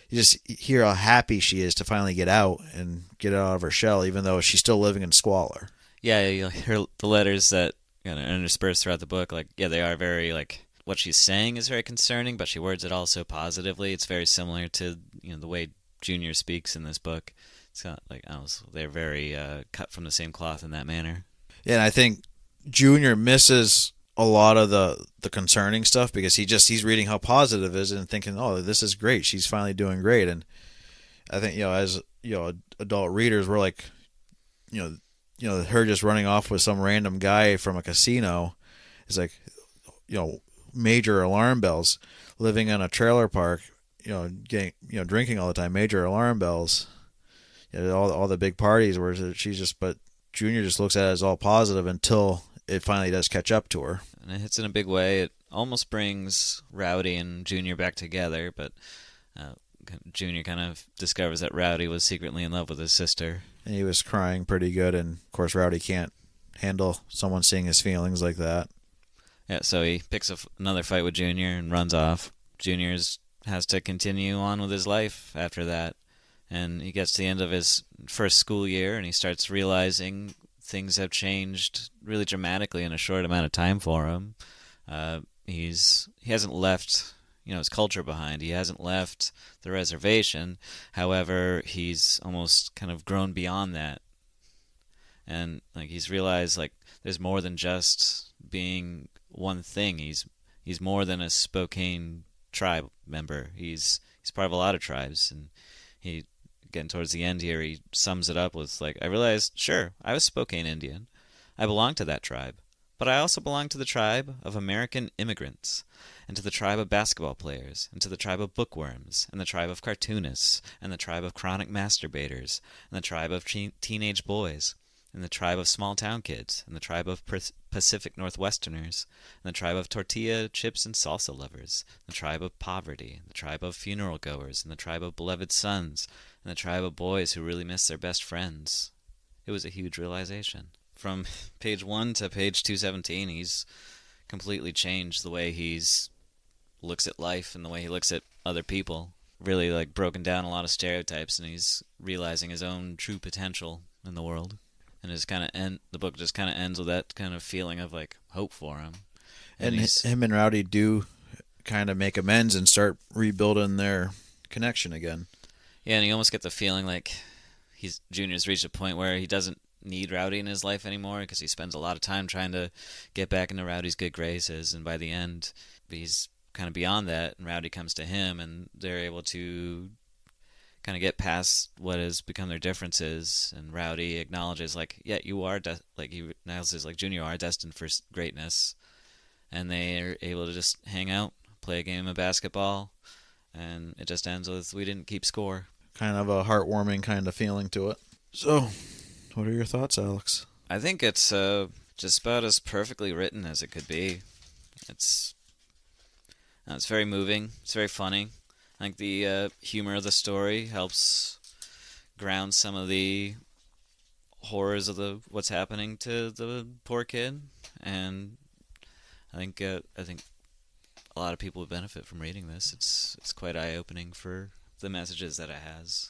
you just hear how happy she is to finally get out and get out of her shell, even though she's still living in squalor. Yeah, you hear the letters that interspersed throughout the book. Like, yeah, they are very like what she's saying is very concerning, but she words it all so positively. It's very similar to the way Junior speaks in this book. It's not like they're very cut from the same cloth in that manner. Yeah, and I think Junior misses a lot of the concerning stuff because he's reading how positive it is and thinking, oh, this is great. She's finally doing great. And I think as adult readers, we're like, her just running off with some random guy from a casino is like, major alarm bells. Living in a trailer park, getting drinking all the time, major alarm bells. All the big parties where but Junior just looks at it as all positive until it finally does catch up to her. And it hits in a big way. It almost brings Rowdy and Junior back together, but Junior kind of discovers that Rowdy was secretly in love with his sister. And he was crying pretty good, and of course Rowdy can't handle someone seeing his feelings like that. Yeah, so he picks another fight with Junior and runs off. Junior has to continue on with his life after that. And he gets to the end of his first school year, and he starts realizing things have changed really dramatically in a short amount of time for him. He hasn't left his culture behind. He hasn't left the reservation. However, he's almost kind of grown beyond that, and like he's realized like there's more than just being one thing. He's more than a Spokane tribe member. He's part of a lot of tribes, and he. Getting towards the end here, he sums it up with like, I realized, sure, I was Spokane Indian. I belong to that tribe. But I also belong to the tribe of American immigrants, and to the tribe of basketball players, and to the tribe of bookworms, and the tribe of cartoonists, and the tribe of chronic masturbators, and the tribe of teenage boys, and the tribe of small-town kids, and the tribe of Pacific Northwesterners, and the tribe of tortilla, chips, and salsa lovers, and the tribe of poverty, and the tribe of funeral goers, and the tribe of beloved sons, and the tribe of boys who really miss their best friends. It was a huge realization. From page 1 to page 217, he's completely changed the way he's looks at life and the way he looks at other people. Really like broken down a lot of stereotypes, and he's realizing his own true potential in the world. And the book just kind of ends with that kind of feeling of like hope for him. And him and Rowdy do kind of make amends and start rebuilding their connection again. Yeah, and you almost get the feeling like Junior's reached a point where he doesn't need Rowdy in his life anymore because he spends a lot of time trying to get back into Rowdy's good graces, and by the end he's kind of beyond that, and Rowdy comes to him, and they're able to kind of get past what has become their differences, and Rowdy acknowledges like, yeah, you are he acknowledges like Junior are destined for greatness, and they are able to just hang out, play a game of basketball, and it just ends with we didn't keep score. Kind of a heartwarming kind of feeling to it. So, what are your thoughts, Alex? I think it's a just about as perfectly written as it could be. It's it's very moving. It's very funny. I think the humor of the story helps ground some of the horrors of the what's happening to the poor kid, and I think a lot of people would benefit from reading this. It's quite eye opening for the messages that it has.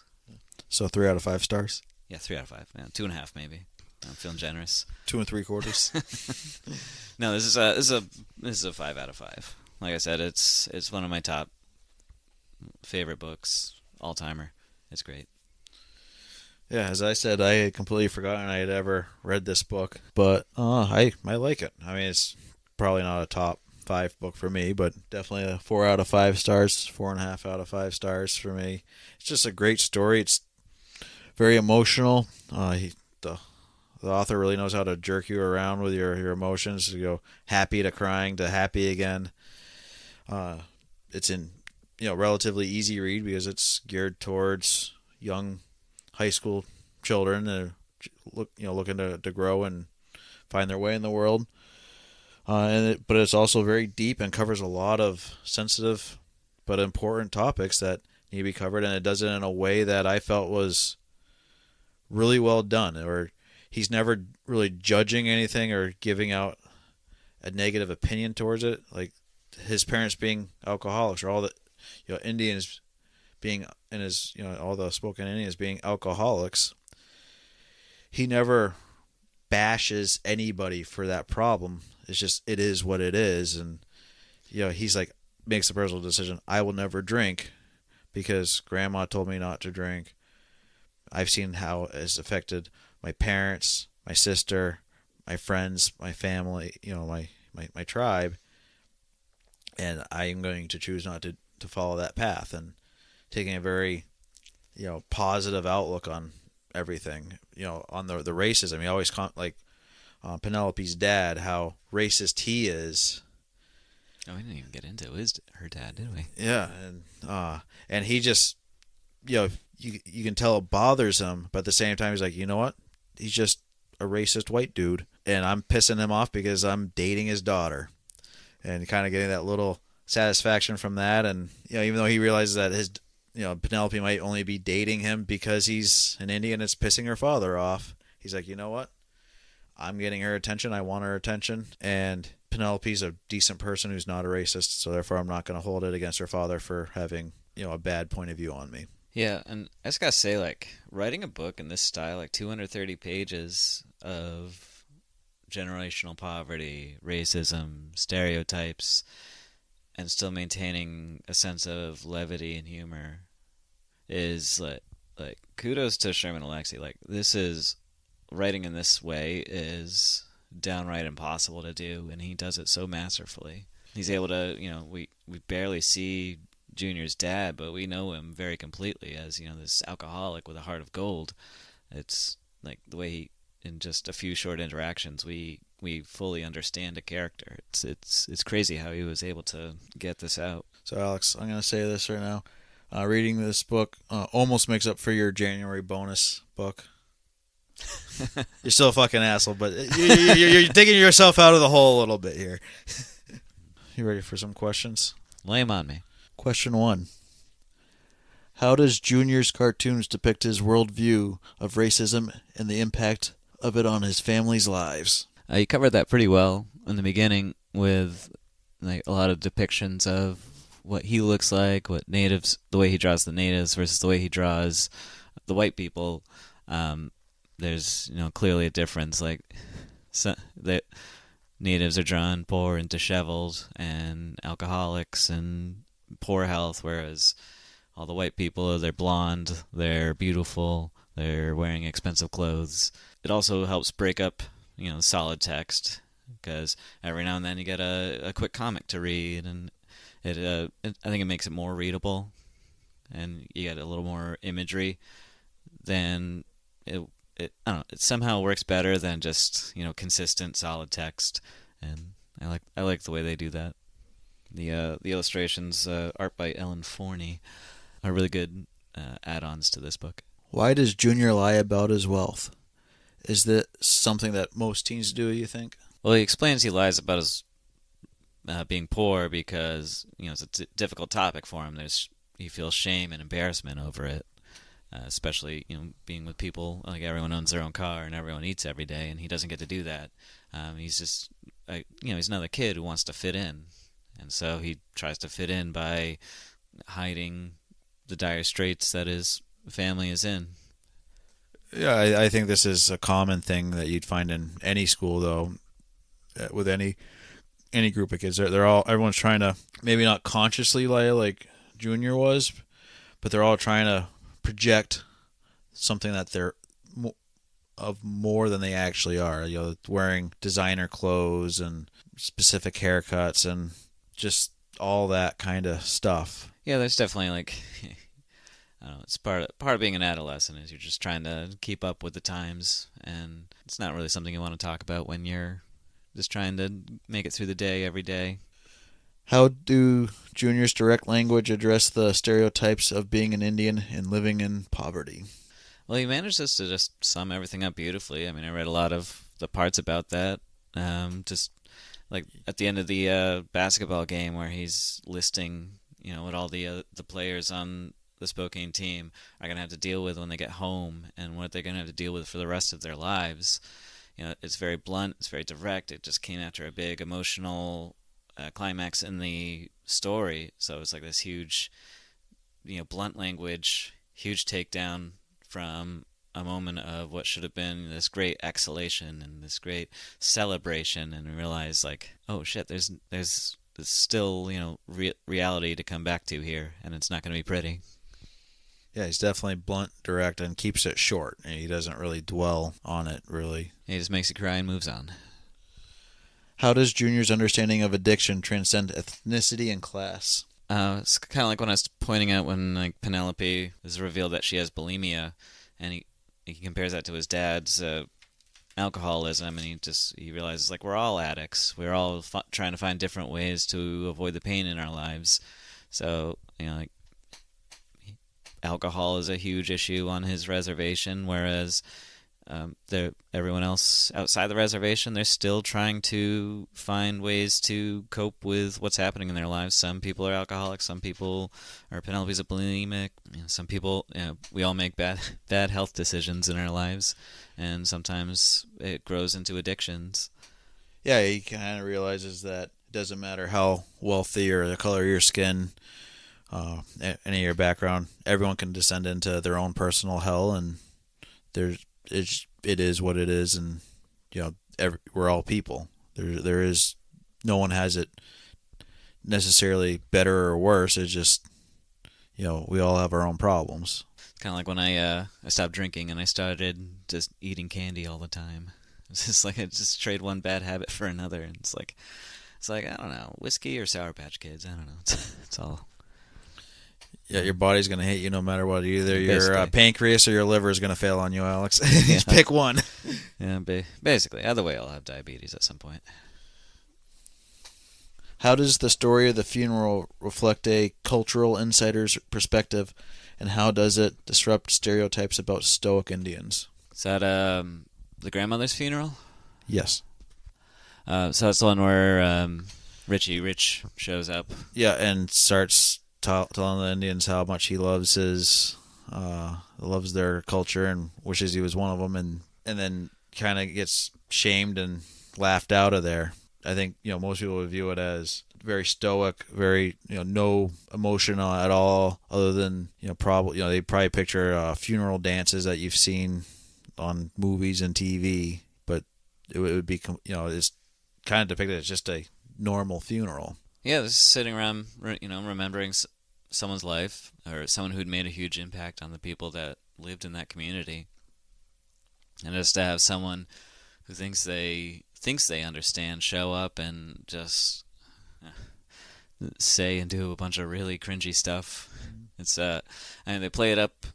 So 3 out of 5 stars. Yeah, 3 out of 5. Yeah, 2.5 maybe. I'm feeling generous. 2 3/4. No, this is a 5 out of 5. Like I said, it's one of my top favorite books all timer. It's great. Yeah, as I said, I had completely forgotten I had ever read this book, but I like it. I mean, it's probably not a top 5 book for me, but definitely a 4 out of 5 stars, 4.5 out of 5 stars for me. It's just a great story. It's very emotional. The author really knows how to jerk you around with your emotions. You go happy to crying to happy again. It's in relatively easy read because it's geared towards young high school children that looking to grow and find their way in the world. But it's also very deep and covers a lot of sensitive but important topics that need to be covered, and it does it in a way that I felt was really well done. Or he's never really judging anything or giving out a negative opinion towards it, like his parents being alcoholics, or all the Indians being in his all the spoken Indians being alcoholics. He never bashes anybody for that problem. It's just it is what it is, and he's like makes the personal decision. I will never drink because grandma told me not to drink. I've seen how it's affected my parents, my sister, my friends, my family, my tribe, and I am going to choose not to follow that path, and taking a very positive outlook on everything, on the racism. He always Penelope's dad, how racist he is. Oh, we didn't even get into her dad, did we? Yeah, and he just you can tell it bothers him, but at the same time he's like, you know what? He's just a racist white dude, and I'm pissing him off because I'm dating his daughter, and kind of getting that little satisfaction from that. And even though he realizes that his Penelope might only be dating him because he's an Indian, it's pissing her father off. He's like, you know what? I'm getting her attention. I want her attention, and Penelope's a decent person who's not a racist, so therefore I'm not going to hold it against her father for having a bad point of view on me. Yeah, and I just gotta say, writing a book in this style, 230 pages of generational poverty, racism, stereotypes, and still maintaining a sense of levity and humor is kudos to Sherman Alexie. This is writing in this way is downright impossible to do, and he does it so masterfully. He's able to, we barely see Junior's dad, but we know him very completely as this alcoholic with a heart of gold. It's the way he, in just a few short interactions, we fully understand a character. It's crazy how he was able to get this out. So Alex, I'm going to say this right now. Reading this book almost makes up for your January bonus book. You're still a fucking asshole, but you're digging yourself out of the hole a little bit here. You ready for some questions? Lay 'em on me. Question 1. How does Junior's cartoons depict his worldview of racism and the impact of it on his family's lives? You covered that pretty well in the beginning with a lot of depictions of what he looks like, what natives, the way he draws the natives versus the way he draws the white people. There's clearly a difference. The natives are drawn poor and disheveled and alcoholics and poor health, whereas all the white people, they're blonde, they're beautiful, they're wearing expensive clothes. It also helps break up solid text, because every now and then you get a quick comic to read, and I think it makes it more readable, and you get a little more imagery. Then I don't know, it somehow works better than just consistent solid text, and I like the way they do that. The illustrations, art by Ellen Forney, are really good add-ons to this book. Why does Junior lie about his wealth? Is that something that most teens do, you think? Well, he explains he lies about his being poor because it's a difficult topic for him. There's he feels shame and embarrassment over it, especially being with people like everyone owns their own car and everyone eats every day, and he doesn't get to do that. He's just he's another kid who wants to fit in, and so he tries to fit in by hiding the dire straits that his family is in. Yeah, I think this is a common thing that you'd find in any school, though, with any group of kids. They're all everyone's trying to maybe not consciously lie like Junior was, but they're all trying to project something that they're of more than they actually are. Wearing designer clothes and specific haircuts and just all that kind of stuff. Yeah, there's definitely like I don't know, it's part of being an adolescent is you're just trying to keep up with the times, and it's not really something you want to talk about when you're just trying to make it through the day every day. How do Junior's direct language address the stereotypes of being an Indian and living in poverty? Well, he manages to just sum everything up beautifully. I mean, I read a lot of the parts about that. Just like at the end of the basketball game where he's listing, what all the players on the Spokane team are going to have to deal with when they get home and what they're going to have to deal with for the rest of their lives. It's very blunt, it's very direct. It just came after a big emotional climax in the story, so it's like this huge, blunt language, huge takedown from a moment of what should have been this great exhalation and this great celebration, and realize like, oh shit, there's still reality to come back to here, and it's not going to be pretty. Yeah, he's definitely blunt, direct, and keeps it short. And he doesn't really dwell on it, really. He just makes you cry and moves on. How does Junior's understanding of addiction transcend ethnicity and class? It's kind of like when I was pointing out when like Penelope is revealed that she has bulimia, and he compares that to his dad's alcoholism, and he realizes like we're all addicts. We're all trying to find different ways to avoid the pain in our lives. So like alcohol is a huge issue on his reservation, whereas everyone else outside the reservation, they're still trying to find ways to cope with what's happening in their lives. Some people are alcoholics, some people are Penelope's a bulimic. Some people, we all make bad health decisions in our lives, and sometimes it grows into addictions. Yeah, he kind of realizes that it doesn't matter how wealthy or the color of your skin, any of your background, everyone can descend into their own personal hell, and it is what it is, and we're all people. There is no one has it necessarily better or worse. It's just we all have our own problems. It's kind of like when I stopped drinking and I started just eating candy all the time. It's just like I just trade one bad habit for another, and it's like I don't know, whiskey or Sour Patch Kids. I don't know. It's all. Yeah, your body's going to hate you no matter what. Either Basically. your pancreas or your liver is going to fail on you, Alex. Yeah. Just pick one. Yeah, basically. Either way, I'll have diabetes at some point. How does the story of the funeral reflect a cultural insider's perspective, and how does it disrupt stereotypes about stoic Indians? Is that the grandmother's funeral? Yes. So it's the one where Richie Rich shows up. Yeah, and starts telling the Indians how much he loves loves their culture and wishes he was one of them, and then kind of gets shamed and laughed out of there. I think most people would view it as very stoic, very no emotion at all, other than probably they probably picture funeral dances that you've seen on movies and TV, but it would be it's kind of depicted as just a normal funeral. Yeah, this is sitting around, remembering someone's life, or someone who'd made a huge impact on the people that lived in that community. And just to have someone who thinks they understand show up and just say and do a bunch of really cringy stuff. It's and they play it up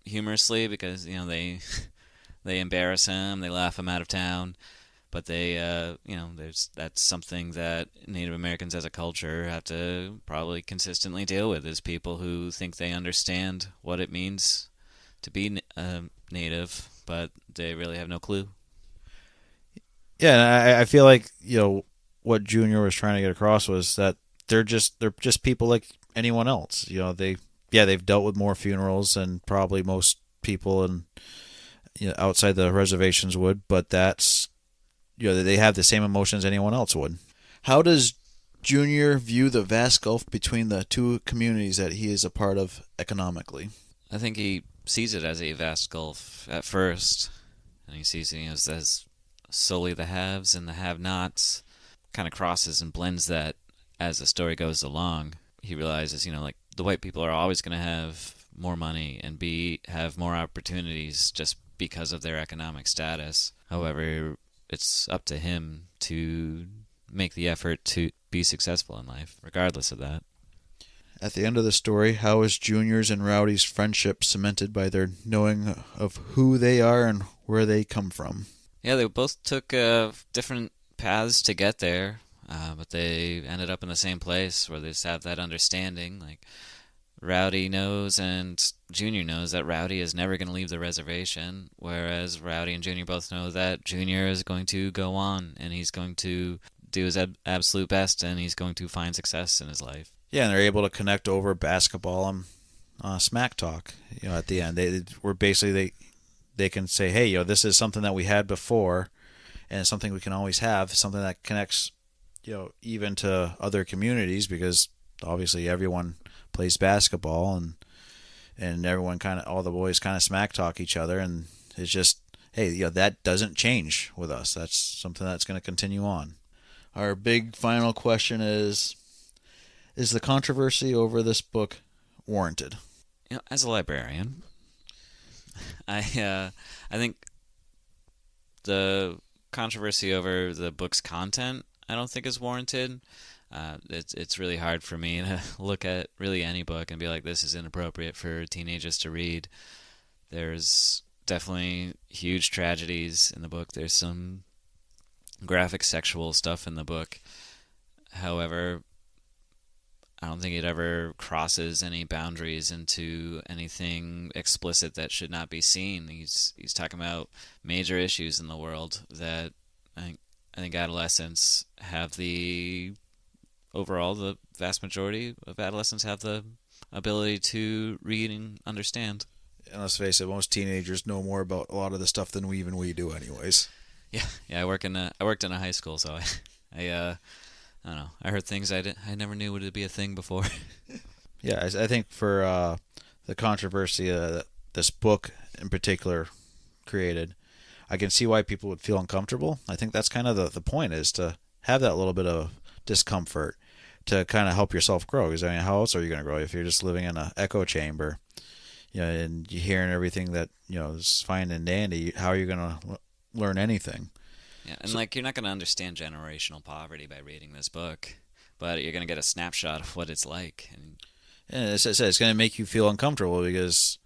humorously because they embarrass him, they laugh him out of town. But that's something that Native Americans as a culture have to probably consistently deal with, is people who think they understand what it means to be Native, but they really have no clue. Yeah, and I feel like what Junior was trying to get across was that they're just people like anyone else. They've dealt with more funerals than probably most people and outside the reservations would, but that's they have the same emotions anyone else would. How does Junior view the vast gulf between the two communities that he is a part of economically? I think he sees it as a vast gulf at first, and he sees it as solely the haves and the have-nots. Kind of crosses and blends that as the story goes along. He realizes, like the white people are always going to have more money and have more opportunities just because of their economic status. However, it's up to him to make the effort to be successful in life, regardless of that. At the end of the story, how is Junior's and Rowdy's friendship cemented by their knowing of who they are and where they come from? Yeah, they both took different paths to get there, but they ended up in the same place where they just have that understanding. Like Rowdy knows and Junior knows that Rowdy is never going to leave the reservation, whereas Rowdy and Junior both know that Junior is going to go on and he's going to do his absolute best and he's going to find success in his life. Yeah, and they're able to connect over basketball and smack talk. At the end, they were basically they can say, hey, this is something that we had before, and it's something we can always have. Something that connects, even to other communities because obviously everyone plays basketball and everyone all the boys kind of smack talk each other, and it's just hey, that doesn't change with us. That's something that's going to continue on. Our big final question is the controversy over this book warranted? As a librarian, I think the controversy over the book's content I don't think is warranted. It's really hard for me to look at really any book and be like, this is inappropriate for teenagers to read. There's definitely huge tragedies in the book. There's some graphic sexual stuff in the book. However, I don't think it ever crosses any boundaries into anything explicit that should not be seen. He's talking about major issues in the world that I think adolescents have the vast majority of adolescents have the ability to read and understand. And let's face it, most teenagers know more about a lot of the stuff than we do, anyways. Yeah. I worked in a high school, so I don't know. I heard things I never knew would be a thing before. Yeah, I think for the controversy that this book in particular created, I can see why people would feel uncomfortable. I think that's kind of the point is to have that little bit of discomfort to kind of help yourself grow. Because how else are you going to grow if you're just living in an echo chamber, and you're hearing everything that is fine and dandy? How are you going to learn anything? Yeah, and you're not going to understand generational poverty by reading this book, but you're going to get a snapshot of what it's like. And it's going to make you feel uncomfortable because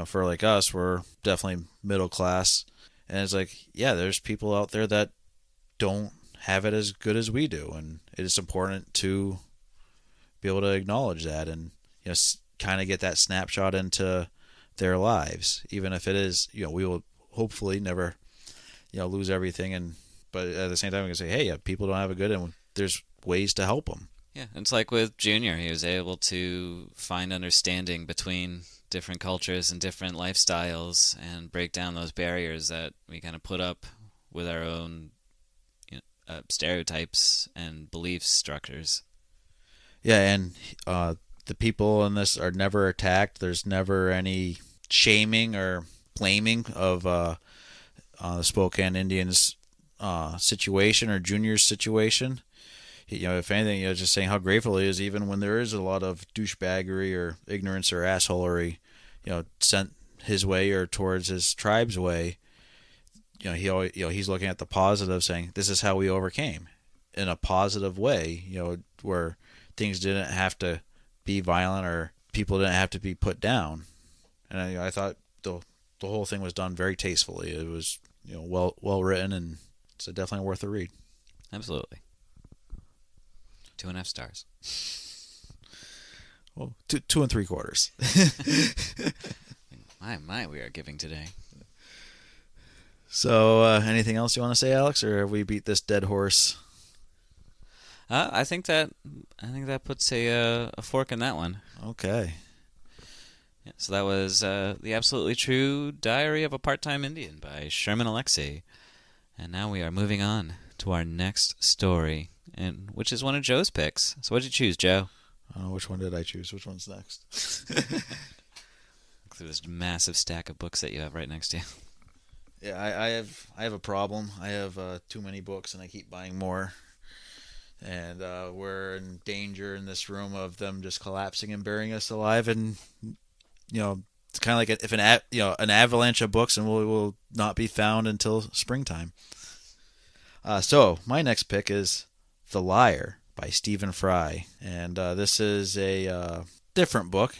for like us, we're definitely middle class, and it's like there's people out there that don't have it as good as we do, and it is important to be able to acknowledge that and kind of get that snapshot into their lives, even if it is we will hopefully never lose everything, and but at the same time we can say hey, people don't have it good and there's ways to help them. Yeah, it's like with Junior, he was able to find understanding between different cultures and different lifestyles and break down those barriers that we kind of put up with our own stereotypes and belief structures. Yeah, and the people in this are never attacked. There's never any shaming or blaming of the Spokane Indians situation or Junior's situation. If anything, just saying how grateful he is, even when there is a lot of douchebaggery or ignorance or assholery, sent his way or towards his tribe's way. He always, he's looking at the positive, saying this is how we overcame, in a positive way. Where things didn't have to be violent or people didn't have to be put down. And I thought the whole thing was done very tastefully. It was well written, and it's definitely worth a read. Absolutely. 2.5 stars. Well, two and three quarters. My, we are giving today. So, anything else you want to say, Alex, or have we beat this dead horse? I think that puts a fork in that one. Okay. Yeah, so that was The Absolutely True Diary of a Part-Time Indian by Sherman Alexie. And now we are moving on to our next story, and which is one of Joe's picks. So what did you choose, Joe? Which one did I choose? Which one's next? Look through this massive stack of books that you have right next to you. Yeah, I have a problem. I have too many books, and I keep buying more. And we're in danger in this room of them just collapsing and burying us alive. And it's kind of like if an avalanche of books, and we will not be found until springtime. So my next pick is The Liar by Stephen Fry, and this is a different book.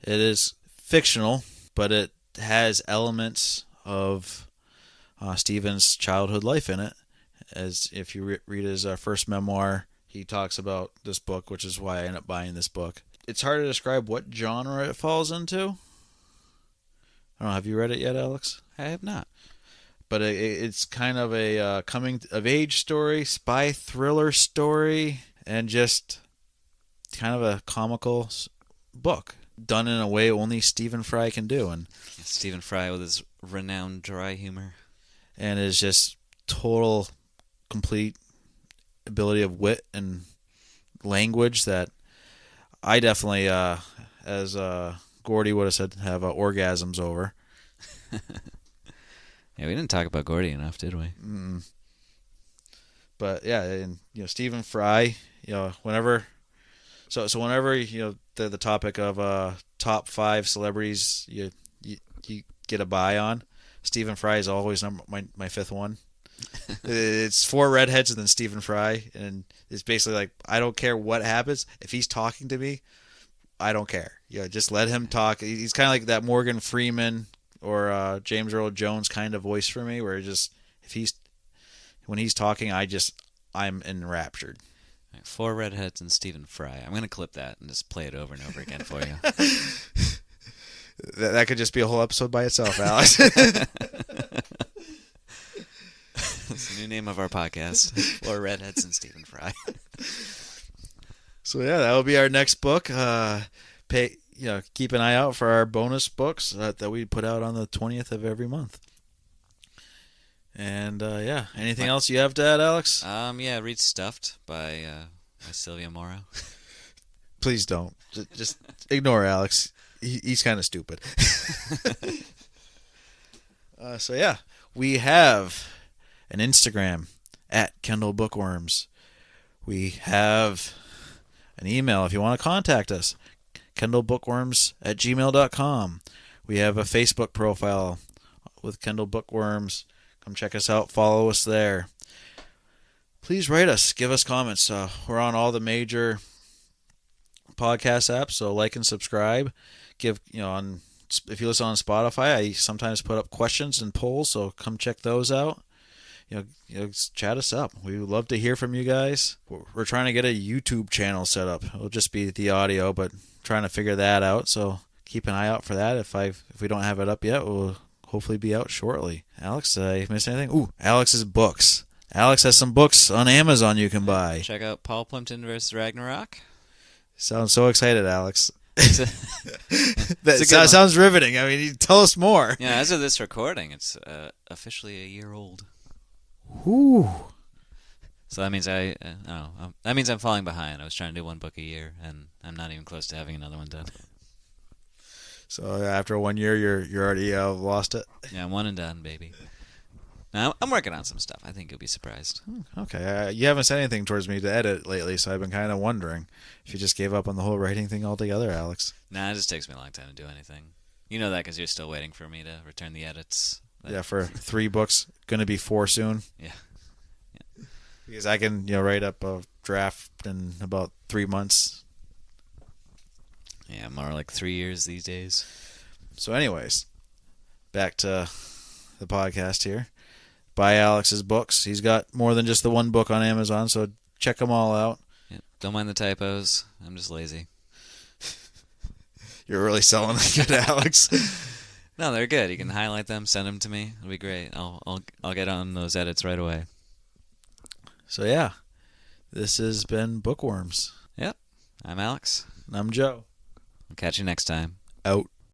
It is fictional, but it has elements of Stephen's childhood life in it. As if you read his first memoir, he talks about this book, which is why I ended up buying this book. It's hard to describe what genre it falls into. I don't know. Have you read it yet, Alex? I have not. But it's kind of a coming of age story, spy thriller story, and just kind of a comical book done in a way only Stephen Fry can do. And Stephen Fry with his renowned dry humor. And is just total, complete ability of wit and language that I definitely, as Gordy would have said, have orgasms over. Yeah, we didn't talk about Gordy enough, did we? But yeah, and Stephen Fry, whenever, so whenever the topic of top 5 celebrities you get a buy on, Stephen Fry is always my fifth one. It's 4 redheads and then Stephen Fry, and it's basically like I don't care what happens if he's talking to me, I don't care. Just let him talk. He's kind of like that Morgan Freeman or James Earl Jones kind of voice for me, where when he's talking, I'm enraptured. 4 redheads and Stephen Fry. I'm going to clip that and just play it over and over again for you. That could just be a whole episode by itself, Alex. That's the new name of our podcast. 4 redheads and Stephen Fry. So yeah, that will be our next book. Keep an eye out for our bonus books that we put out on the 20th of every month. And anything else you have to add, Alex? Read Stuffed by Sylvia Morrow. Please don't. Just ignore Alex. He's kind of stupid. We have an Instagram at Kendall Bookworms. We have an email if you want to contact us, kendallbookworms@gmail.com. We have a Facebook profile with Kendall Bookworms. Come check us out. Follow us there. Please write us. Give us comments. We're on all the major podcast apps, so like and subscribe. If you listen on Spotify, I sometimes put up questions and polls, so come check those out. Chat us up. We would love to hear from you guys. We're trying to get a YouTube channel set up. It'll just be the audio, but trying to figure that out. So keep an eye out for that. If we don't have it up yet, we'll hopefully be out shortly. Alex, did I miss anything? Ooh, Alex's books. Alex has some books on Amazon you can buy. Check out Paul Plimpton vs. Ragnarok. Sounds so excited, Alex. That sounds riveting. I mean, tell us more. Yeah, as of this recording, it's officially a year old. Ooh. So that means that means I'm falling behind. I was trying to do 1 book a year, and I'm not even close to having another one done. So after 1 year, you're already lost it. Yeah, I'm 1 and done, baby. Now I'm working on some stuff. I think you'll be surprised. Okay, you haven't said anything towards me to edit lately, so I've been kind of wondering if you just gave up on the whole writing thing altogether, Alex. Nah, it just takes me a long time to do anything. You know that because you're still waiting for me to return the edits. Yeah, for 3 books, going to be 4 soon. Yeah. Because I can write up a draft in about 3 months. Yeah, more like 3 years these days. So anyways, back to the podcast here. Buy Alex's books. He's got more than just the 1 book on Amazon, so check them all out. Yeah, don't mind the typos. I'm just lazy. You're really selling it good, Alex. No, they're good. You can highlight them, send them to me. It'll be great. I'll get on those edits right away. So yeah, this has been Bookworms. Yep. I'm Alex. And I'm Joe. I'll catch you next time. Out.